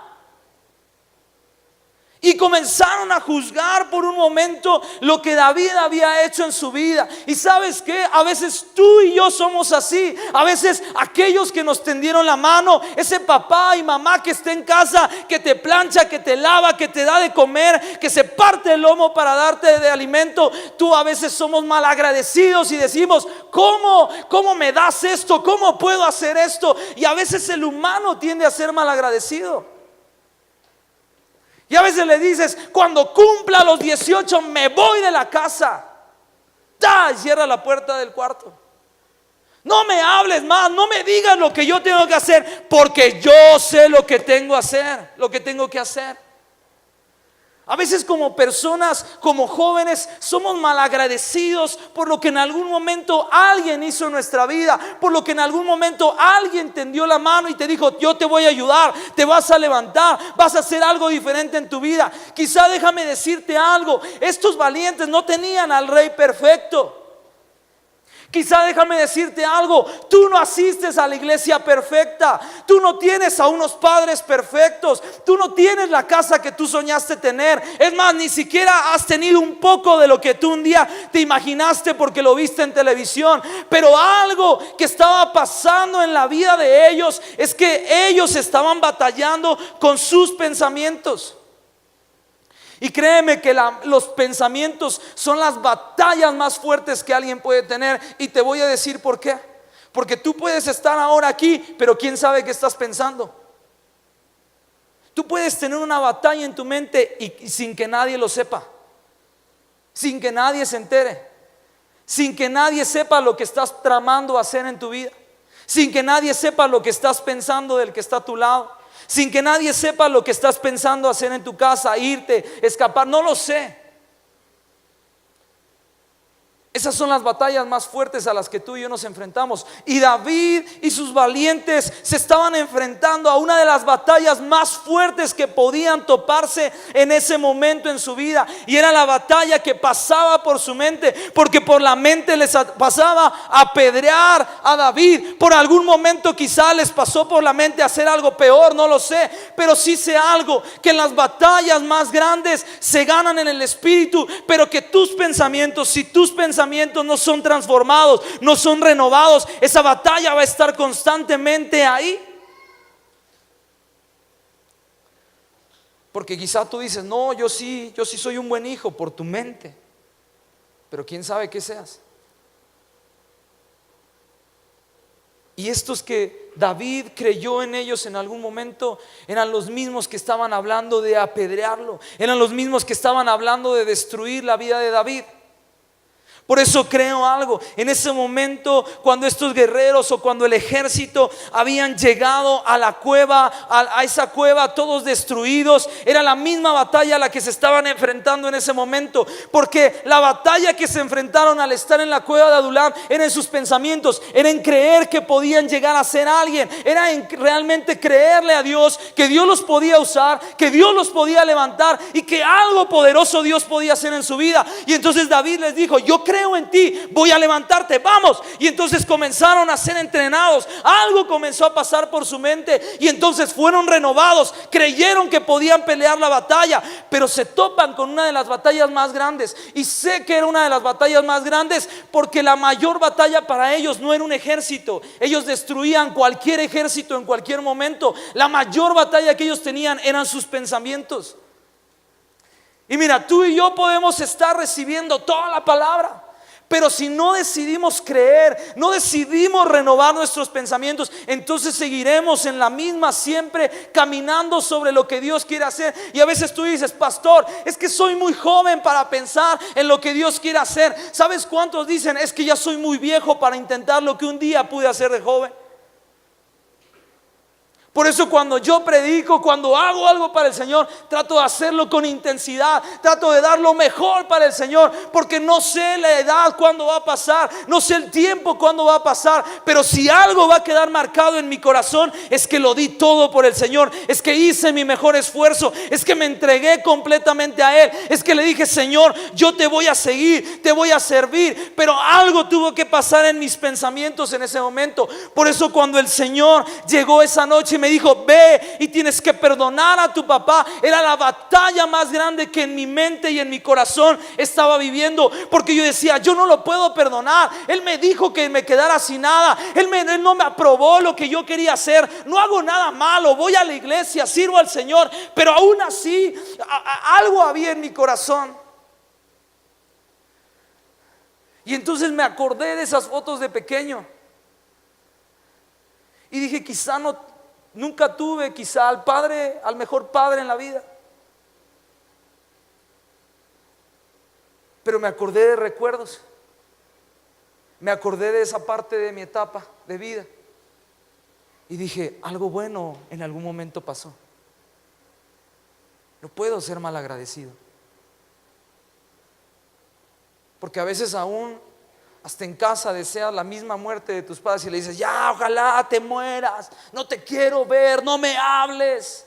S2: Y comenzaron a juzgar por un momento lo que David había hecho en su vida. Y ¿sabes qué? A veces tú y yo somos así. A veces aquellos que nos tendieron la mano, ese papá y mamá que está en casa, que te plancha, que te lava, que te da de comer, que se parte el lomo para darte de alimento, tú a veces somos malagradecidos y decimos, ¿cómo me das esto? ¿Cómo puedo hacer esto? Y a veces el humano tiende a ser malagradecido. Y a veces le dices, cuando cumpla los 18 me voy de la casa. Cierra la puerta del cuarto. No me hables más, no me digas lo que yo tengo que hacer, porque yo sé lo que tengo que hacer, lo que tengo que hacer. A veces como personas, como jóvenes, somos malagradecidos por lo que en algún momento alguien hizo en nuestra vida, por lo que en algún momento alguien tendió la mano y te dijo, yo te voy a ayudar, te vas a levantar, vas a hacer algo diferente en tu vida. Quizá déjame decirte algo, estos valientes no tenían al rey perfecto. Quizá déjame decirte algo, tú no asistes a la iglesia perfecta, tú no tienes a unos padres perfectos, tú no tienes la casa que tú soñaste tener. Es más, ni siquiera has tenido un poco de lo que tú un día te imaginaste porque lo viste en televisión. Pero algo que estaba pasando en la vida de ellos es que ellos estaban batallando con sus pensamientos. Y créeme que los pensamientos son las batallas más fuertes que alguien puede tener. Y te voy a decir por qué. Porque tú puedes estar ahora aquí, pero quién sabe qué estás pensando. Tú puedes tener una batalla en tu mente y sin que nadie lo sepa, sin que nadie se entere. sin que nadie sepa lo que estás tramando hacer en tu vida, sin que nadie sepa lo que estás pensando del que está a tu lado, sin que nadie sepa lo que estás pensando hacer en tu casa, irte, escapar, no lo sé. Esas son las batallas más fuertes a las que tú y yo nos enfrentamos. Y David y sus valientes se estaban enfrentando a una de las batallas más fuertes que podían toparse en ese momento en su vida. Y era la batalla que pasaba por su mente, porque por la mente les pasaba apedrear a David. Por algún momento quizá les pasó por la mente hacer algo peor, no lo sé. Pero sí sé algo, que en las batallas más grandes se ganan en el espíritu, pero que tus pensamientos, si tus pensamientos no son transformados, no son renovados, esa batalla va a estar constantemente ahí. Porque quizá tú dices, no, yo sí soy un buen hijo por tu mente, pero quién sabe qué seas. Y estos que David creyó en ellos en algún momento eran los mismos que estaban hablando de apedrearlo, eran los mismos que estaban hablando de destruir la vida de David. Por eso creo algo, en ese momento cuando estos guerreros o cuando el ejército habían llegado a la cueva, a esa cueva todos destruidos, era la misma batalla a la que se estaban enfrentando en ese momento. Porque la batalla que se enfrentaron al estar en la cueva de Adulam era en sus pensamientos, era en creer que podían llegar a ser alguien, era en realmente creerle a Dios que Dios los podía usar, que Dios los podía levantar y que algo poderoso Dios podía hacer en su vida. Y entonces David les dijo, yo creo en ti, voy a levantarte, vamos. Y entonces comenzaron a ser entrenados, algo comenzó a pasar por su mente y entonces fueron renovados, creyeron que podían pelear la batalla, pero se topan con una de las batallas más grandes. Y sé que era una de las batallas más grandes porque la mayor batalla para ellos no era un ejército, ellos destruían cualquier ejército en cualquier momento. La mayor batalla que ellos tenían eran sus pensamientos. Y mira, tú y yo podemos estar recibiendo toda la palabra, pero si no decidimos creer, no decidimos renovar nuestros pensamientos, entonces seguiremos en la misma, siempre caminando sobre lo que Dios quiere hacer. Y a veces tú dices, pastor, es que soy muy joven para pensar en lo que Dios quiere hacer. ¿Sabes cuántos dicen, es que ya soy muy viejo para intentar lo que un día pude hacer de joven? Por eso cuando yo predico, cuando hago algo para el Señor, trato de hacerlo con intensidad, trato de dar lo mejor para el Señor, porque no sé la edad cuándo va a pasar, no sé el tiempo cuándo va a pasar, pero si algo va a quedar marcado en mi corazón es que lo di todo por el Señor, es que hice mi mejor esfuerzo, es que me entregué completamente a Él, es que le dije, Señor, yo te voy a seguir, te voy a servir, pero algo tuvo que pasar en mis pensamientos en ese momento. Por eso cuando el Señor llegó esa noche y me dijo, ve y tienes que perdonar a tu papá, era la batalla más grande que en mi mente y en mi corazón estaba viviendo, porque yo decía, yo no lo puedo perdonar, él me dijo que me quedara sin nada, él no me aprobó lo que yo quería hacer, no hago nada malo, voy a la iglesia, sirvo al Señor, pero aún así algo había en mi corazón. Y entonces me acordé de esas fotos de pequeño y dije, quizá nunca tuve quizá al mejor padre en la vida, pero me acordé de recuerdos, me acordé de esa parte de mi etapa de vida y dije, algo bueno en algún momento pasó. No puedo ser mal agradecido, porque a veces aún hasta en casa deseas la misma muerte de tus padres y le dices, ya, ojalá te mueras, no te quiero ver, no me hables.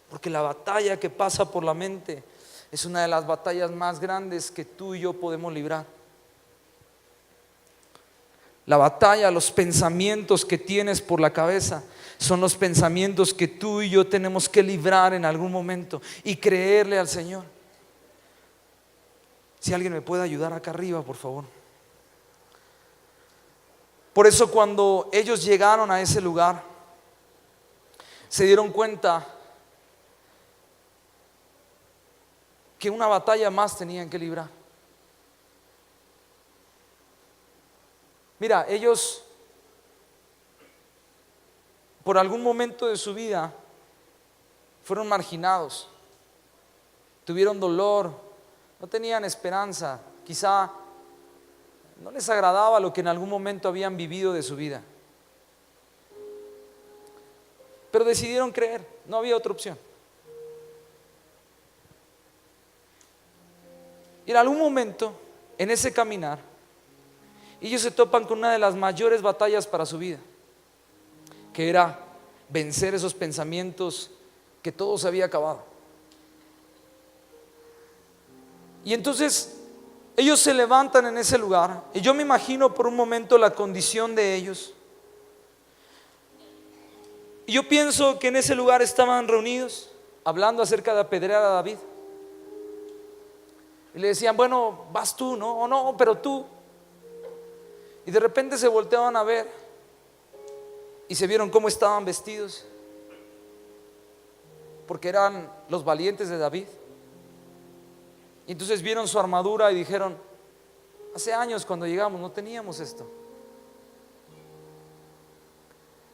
S2: Porque la batalla que pasa por la mente es una de las batallas más grandes que tú y yo podemos librar. La batalla, los pensamientos que tienes por la cabeza son los pensamientos que tú y yo tenemos que librar en algún momento y creerle al Señor. Si alguien me puede ayudar acá arriba, por favor. Por eso cuando ellos llegaron a ese lugar, se dieron cuenta que una batalla más tenían que librar. Mira, ellos por algún momento de su vida fueron marginados. tuvieron dolor, no tenían esperanza, quizá no les agradaba lo que en algún momento habían vivido de su vida. Pero decidieron creer, no había otra opción. Y en algún momento, en ese caminar, ellos se topan con una de las mayores batallas para su vida, que era vencer esos pensamientos que todo se había acabado. Y entonces ellos se levantan en ese lugar, y yo me imagino por un momento la condición de ellos. Y yo pienso que en ese lugar estaban reunidos hablando acerca de apedrear a David. Y le decían, bueno, vas tú, ¿no? O no, pero tú. Y de repente se volteaban a ver y se vieron cómo estaban vestidos, porque eran los valientes de David. Y entonces vieron su armadura y dijeron, hace años cuando llegamos no teníamos esto,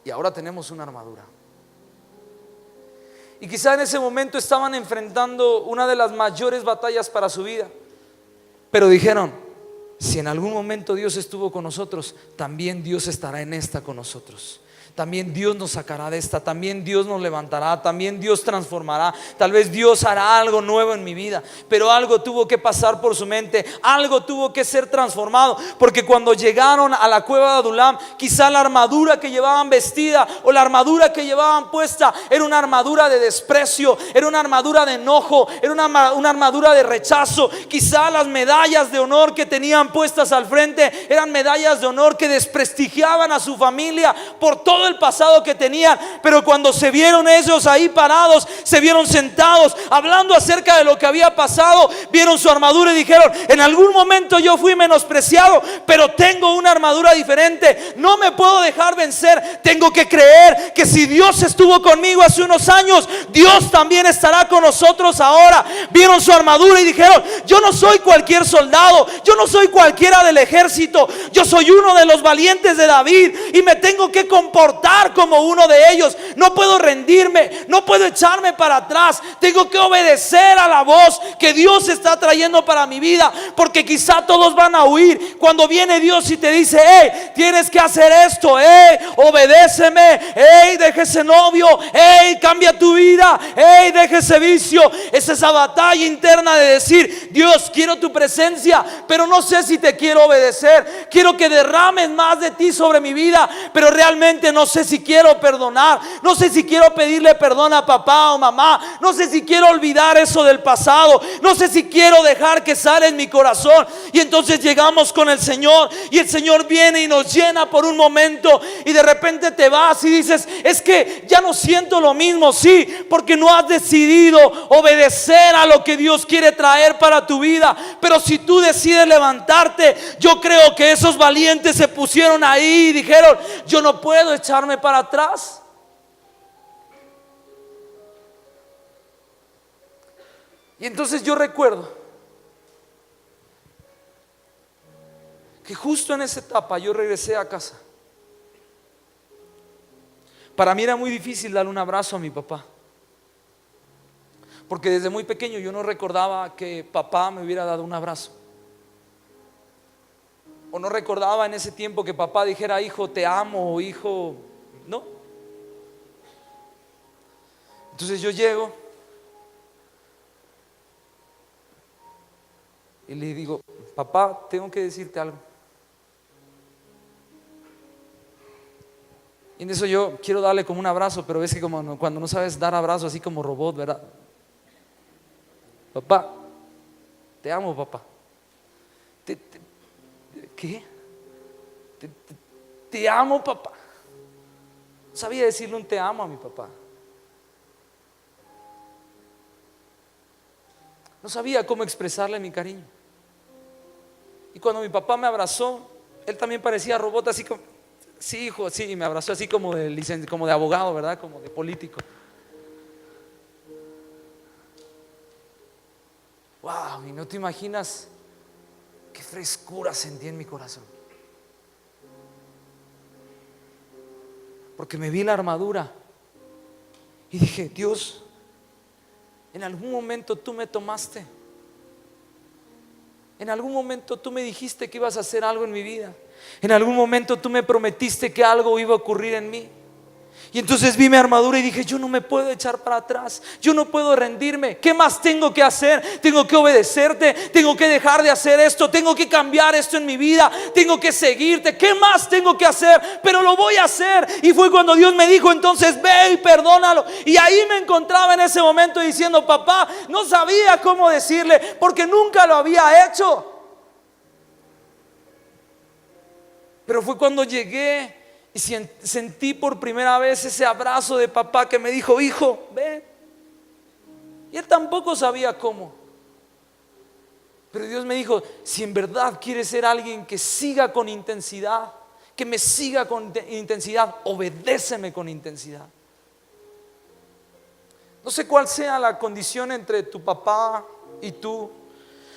S2: y ahora tenemos una armadura. Y quizá en ese momento estaban enfrentando una de las mayores batallas para su vida, pero dijeron, si en algún momento Dios estuvo con nosotros, también Dios estará en esta con nosotros. También Dios nos sacará de esta, también Dios nos levantará, también Dios transformará. Tal vez Dios hará algo nuevo en mi vida, pero algo tuvo que pasar por su mente, algo tuvo que ser transformado, porque cuando llegaron a la cueva de Adulam, quizá la armadura que llevaban vestida o la armadura que llevaban puesta era una armadura de desprecio, era una armadura de enojo, era una armadura de rechazo. Quizá las medallas de honor que tenían puestas al frente eran medallas de honor que desprestigiaban a su familia por todo el pasado que tenían. Pero cuando se vieron ellos ahí parados, se vieron sentados hablando acerca de lo que había pasado, vieron su armadura y dijeron, en algún momento yo fui menospreciado, pero tengo una armadura diferente, no me puedo dejar vencer. Tengo que creer que si Dios estuvo conmigo hace unos años, Dios también estará con nosotros ahora. Vieron su armadura y dijeron, yo no soy cualquier soldado, yo no soy cualquiera del ejército, yo soy uno de los valientes de David y me tengo que comportar como uno de ellos. No puedo rendirme, no puedo echarme para atrás. Tengo que obedecer a la voz que Dios está trayendo para mi vida, porque quizá todos van a huir cuando viene Dios y te dice, hey, tienes que hacer esto, hey, obedéceme, hey, deja ese novio, hey, cambia tu vida, hey, deja ese vicio. Es esa batalla interna de decir, Dios, quiero tu presencia, pero no sé si te quiero obedecer. Quiero que derrames más de ti sobre mi vida, pero realmente no sé si quiero perdonar, no sé si quiero pedirle perdón a papá o mamá, no sé si quiero olvidar eso del pasado, no sé si quiero dejar que sale en mi corazón. Y entonces llegamos con el Señor y el Señor viene y nos llena por un momento, y de repente te vas y dices, es que ya no siento lo mismo. Sí, porque no has decidido obedecer a lo que Dios quiere traer para tu vida. Pero si tú decides levantarte, yo creo que esos valientes se pusieron ahí y dijeron, yo no puedo echarme para atrás. Y entonces yo recuerdo que justo en esa etapa yo regresé a casa. Para mí era muy difícil darle un abrazo a mi papá, porque desde muy pequeño yo no recordaba que papá me hubiera dado un abrazo, o no recordaba en ese tiempo que papá dijera, hijo, te amo, o hijo, no. Entonces yo llego y le digo, papá, tengo que decirte algo. Y en eso yo quiero darle como un abrazo, pero ves que como cuando no sabes dar abrazo así como robot, ¿verdad? Papá, te amo, papá. ¿Qué? Te amo, papá. No sabía decirle un te amo a mi papá. No sabía cómo expresarle mi cariño. Y cuando mi papá me abrazó, él también parecía robot, así como, sí, hijo, sí, y me abrazó así como como de abogado, ¿verdad? Como de político. Wow, y no te imaginas qué frescura sentí en mi corazón, porque me vi la armadura y dije, Dios, En algún momento tú me tomaste. En algún momento tú me dijiste que ibas a hacer algo en mi vida. En algún momento tú me prometiste que algo iba a ocurrir en mí. Y entonces vi mi armadura y dije, yo no me puedo echar para atrás, yo no puedo rendirme. ¿Qué más tengo que hacer? Tengo que obedecerte, tengo que dejar de hacer esto, tengo que cambiar esto en mi vida, tengo que seguirte. ¿Qué más tengo que hacer? Pero lo voy a hacer. Y fue cuando Dios me dijo, entonces ve y perdónalo. Y ahí me encontraba en ese momento diciendo, papá, no sabía cómo decirle porque nunca lo había hecho. Pero fue cuando llegué y sentí por primera vez ese abrazo de papá que me dijo, hijo, ven. Y él tampoco sabía cómo. Pero Dios me dijo, si en verdad quieres ser alguien que siga con intensidad, que me siga con intensidad, obedéceme con intensidad. No sé cuál sea la condición entre tu papá y tú.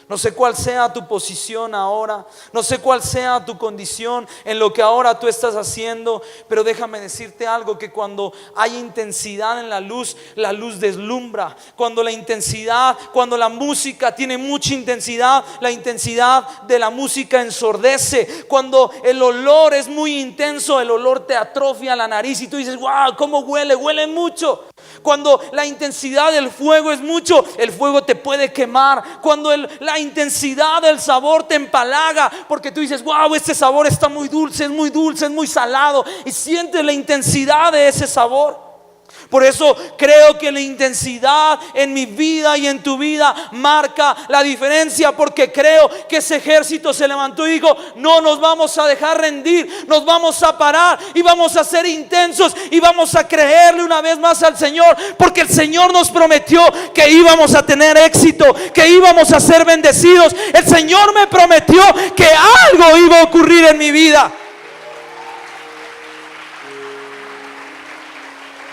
S2: No sé cuál sea tu posición ahora, no sé cuál sea tu condición en lo que ahora tú estás haciendo, pero déjame decirte algo, que cuando hay intensidad en la luz deslumbra. Cuando la música tiene mucha intensidad, la intensidad de la música ensordece. Cuando el olor es muy intenso, el olor te atrofia la nariz y tú dices, wow, ¿cómo huele? Huele mucho. Cuando la intensidad del fuego es mucho, el fuego te puede quemar. Cuando la intensidad del sabor te empalaga, porque tú dices, wow, este sabor está muy dulce, es muy salado, y sientes la intensidad de ese sabor. Por eso creo que la intensidad en mi vida y en tu vida marca la diferencia, porque creo que ese ejército se levantó y dijo, no nos vamos a dejar rendir, nos vamos a parar y vamos a ser intensos y vamos a creerle una vez más al Señor, porque el Señor nos prometió que íbamos a tener éxito, que íbamos a ser bendecidos. El Señor me prometió que algo iba a ocurrir en mi vida.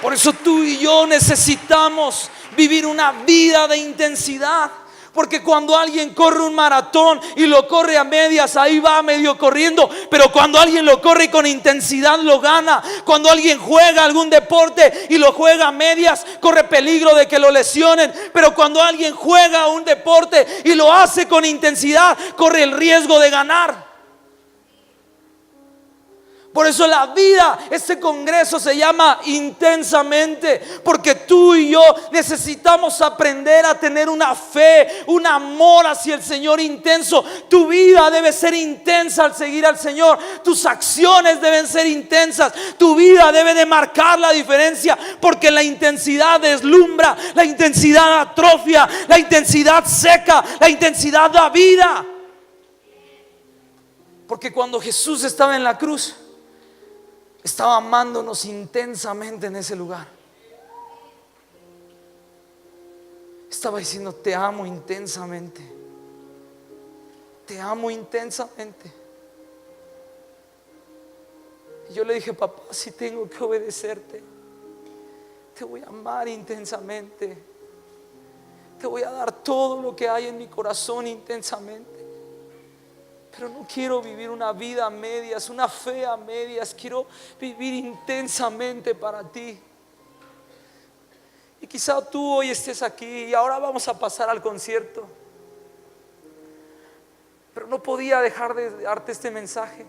S2: Por eso tú y yo necesitamos vivir una vida de intensidad. Porque cuando alguien corre un maratón y lo corre a medias, ahí va medio corriendo. Pero cuando alguien lo corre con intensidad, lo gana. Cuando alguien juega algún deporte y lo juega a medias, corre peligro de que lo lesionen. Pero cuando alguien juega un deporte y lo hace con intensidad, corre el riesgo de ganar. Por eso la vida, este congreso se llama Intensamente, porque tú y yo necesitamos aprender a tener una fe, un amor hacia el Señor intenso. Tu vida debe ser intensa al seguir al Señor. Tus acciones deben ser intensas. Tu vida debe de marcar la diferencia, porque la intensidad deslumbra, la intensidad atrofia, la intensidad seca, la intensidad da vida. Porque cuando Jesús estaba en la cruz, estaba amándonos intensamente en ese lugar. Estaba diciendo, te amo intensamente. Te amo intensamente. Y yo le dije, papá, si tengo que obedecerte, te voy a amar intensamente. Te voy a dar todo lo que hay en mi corazón intensamente. Pero no quiero vivir una vida a medias, una fe a medias. Quiero vivir intensamente para ti. Y quizá tú hoy estés aquí y ahora vamos a pasar al concierto. Pero no podía dejar de darte este mensaje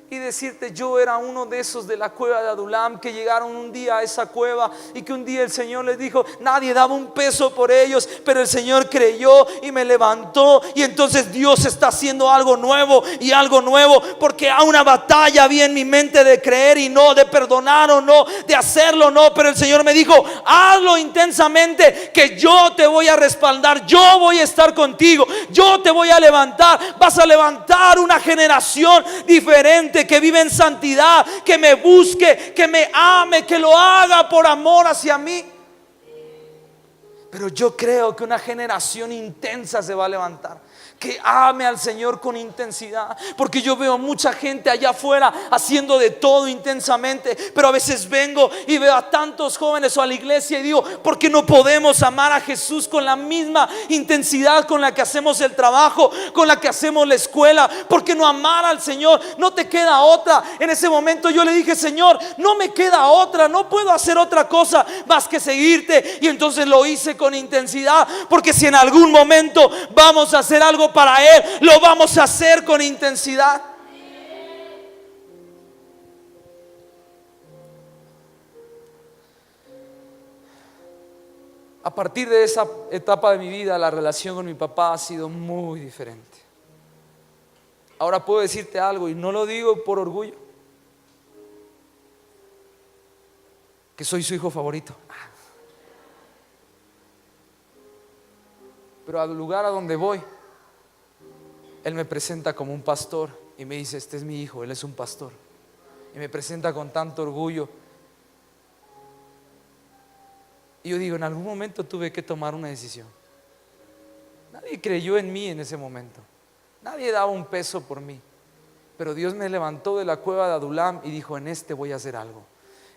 S2: y decirte, yo era uno de esos de la cueva de Adulam que llegaron un día a esa cueva y que un día el Señor les dijo, nadie daba un peso por ellos, pero el Señor creyó y me levantó. Y entonces Dios está haciendo algo nuevo y algo nuevo, porque a una batalla había en mi mente de creer y no, de perdonar o no, de hacerlo o no, pero el Señor me dijo, hazlo intensamente, que yo te voy a respaldar, yo voy a estar contigo, yo te voy a levantar. Vas a levantar una generación diferente, que vive en santidad, que me busque, que me ame, que lo haga por amor hacia mí. Pero yo creo que una generación intensa se va a levantar. que ame al Señor con intensidad, porque yo veo mucha gente allá afuera haciendo de todo intensamente, pero a veces vengo y veo a tantos jóvenes o a la iglesia y digo, ¿por qué no podemos amar a Jesús con la misma intensidad con la que hacemos el trabajo, con la que hacemos la escuela? ¿Por qué no amar al Señor? No te queda otra. En ese momento yo le dije, Señor, no me queda otra, no puedo hacer otra cosa más que seguirte. Y entonces lo hice con intensidad, porque si en algún momento vamos a hacer algo para Él, lo vamos a hacer con intensidad. A partir de esa etapa de mi vida, la relación con mi papá ha sido muy diferente. Ahora puedo decirte algo, y no lo digo por orgullo, que soy su hijo favorito. Pero al lugar a donde voy, Él me presenta como un pastor y me dice, este es mi hijo, Él es un pastor. Y me presenta con tanto orgullo. Y yo digo, en algún momento tuve que tomar una decisión. Nadie creyó en mí en ese momento. Nadie daba un peso por mí. Pero Dios me levantó de la cueva de Adulam y dijo, en este voy a hacer algo.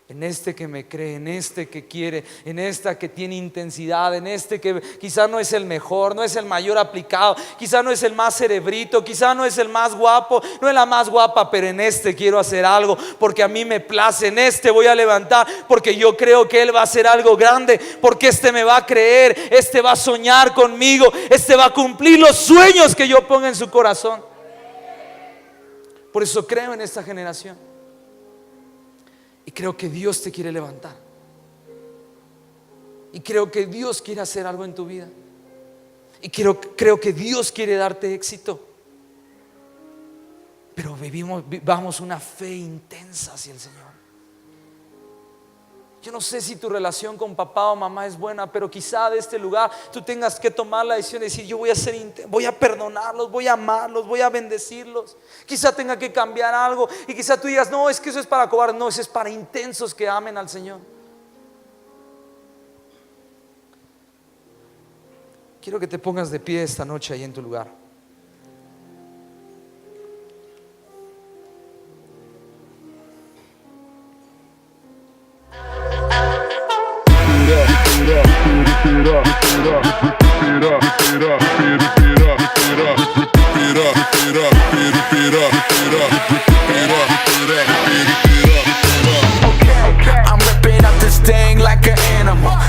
S2: En este que me cree, en este que quiere, en esta que tiene intensidad, en este que quizá no es el mejor, no es el mayor aplicado, quizá no es el más cerebrito, quizá no es el más guapo, no es la más guapa, pero en este quiero hacer algo porque a mí me place, en este voy a levantar porque yo creo que Él va a hacer algo grande, porque este me va a creer, este va a soñar conmigo, este va a cumplir los sueños que yo ponga en su corazón. Por eso creo en esta generación. Y creo que Dios te quiere levantar. Y creo que Dios quiere hacer algo en tu vida. Y creo que Dios quiere darte éxito. Pero vivamos una fe intensa hacia el Señor. Yo no sé si tu relación con papá o mamá es buena, pero quizá de este lugar tú tengas que tomar la decisión de decir, yo voy a perdonarlos, voy a amarlos, voy a bendecirlos. Quizá tenga que cambiar algo y quizá tú digas, no, es que eso es para cobardes. No, eso es para intensos que amen al Señor. Quiero que te pongas de pie esta noche ahí en tu lugar.
S3: I'm ripping up this thing like an animal.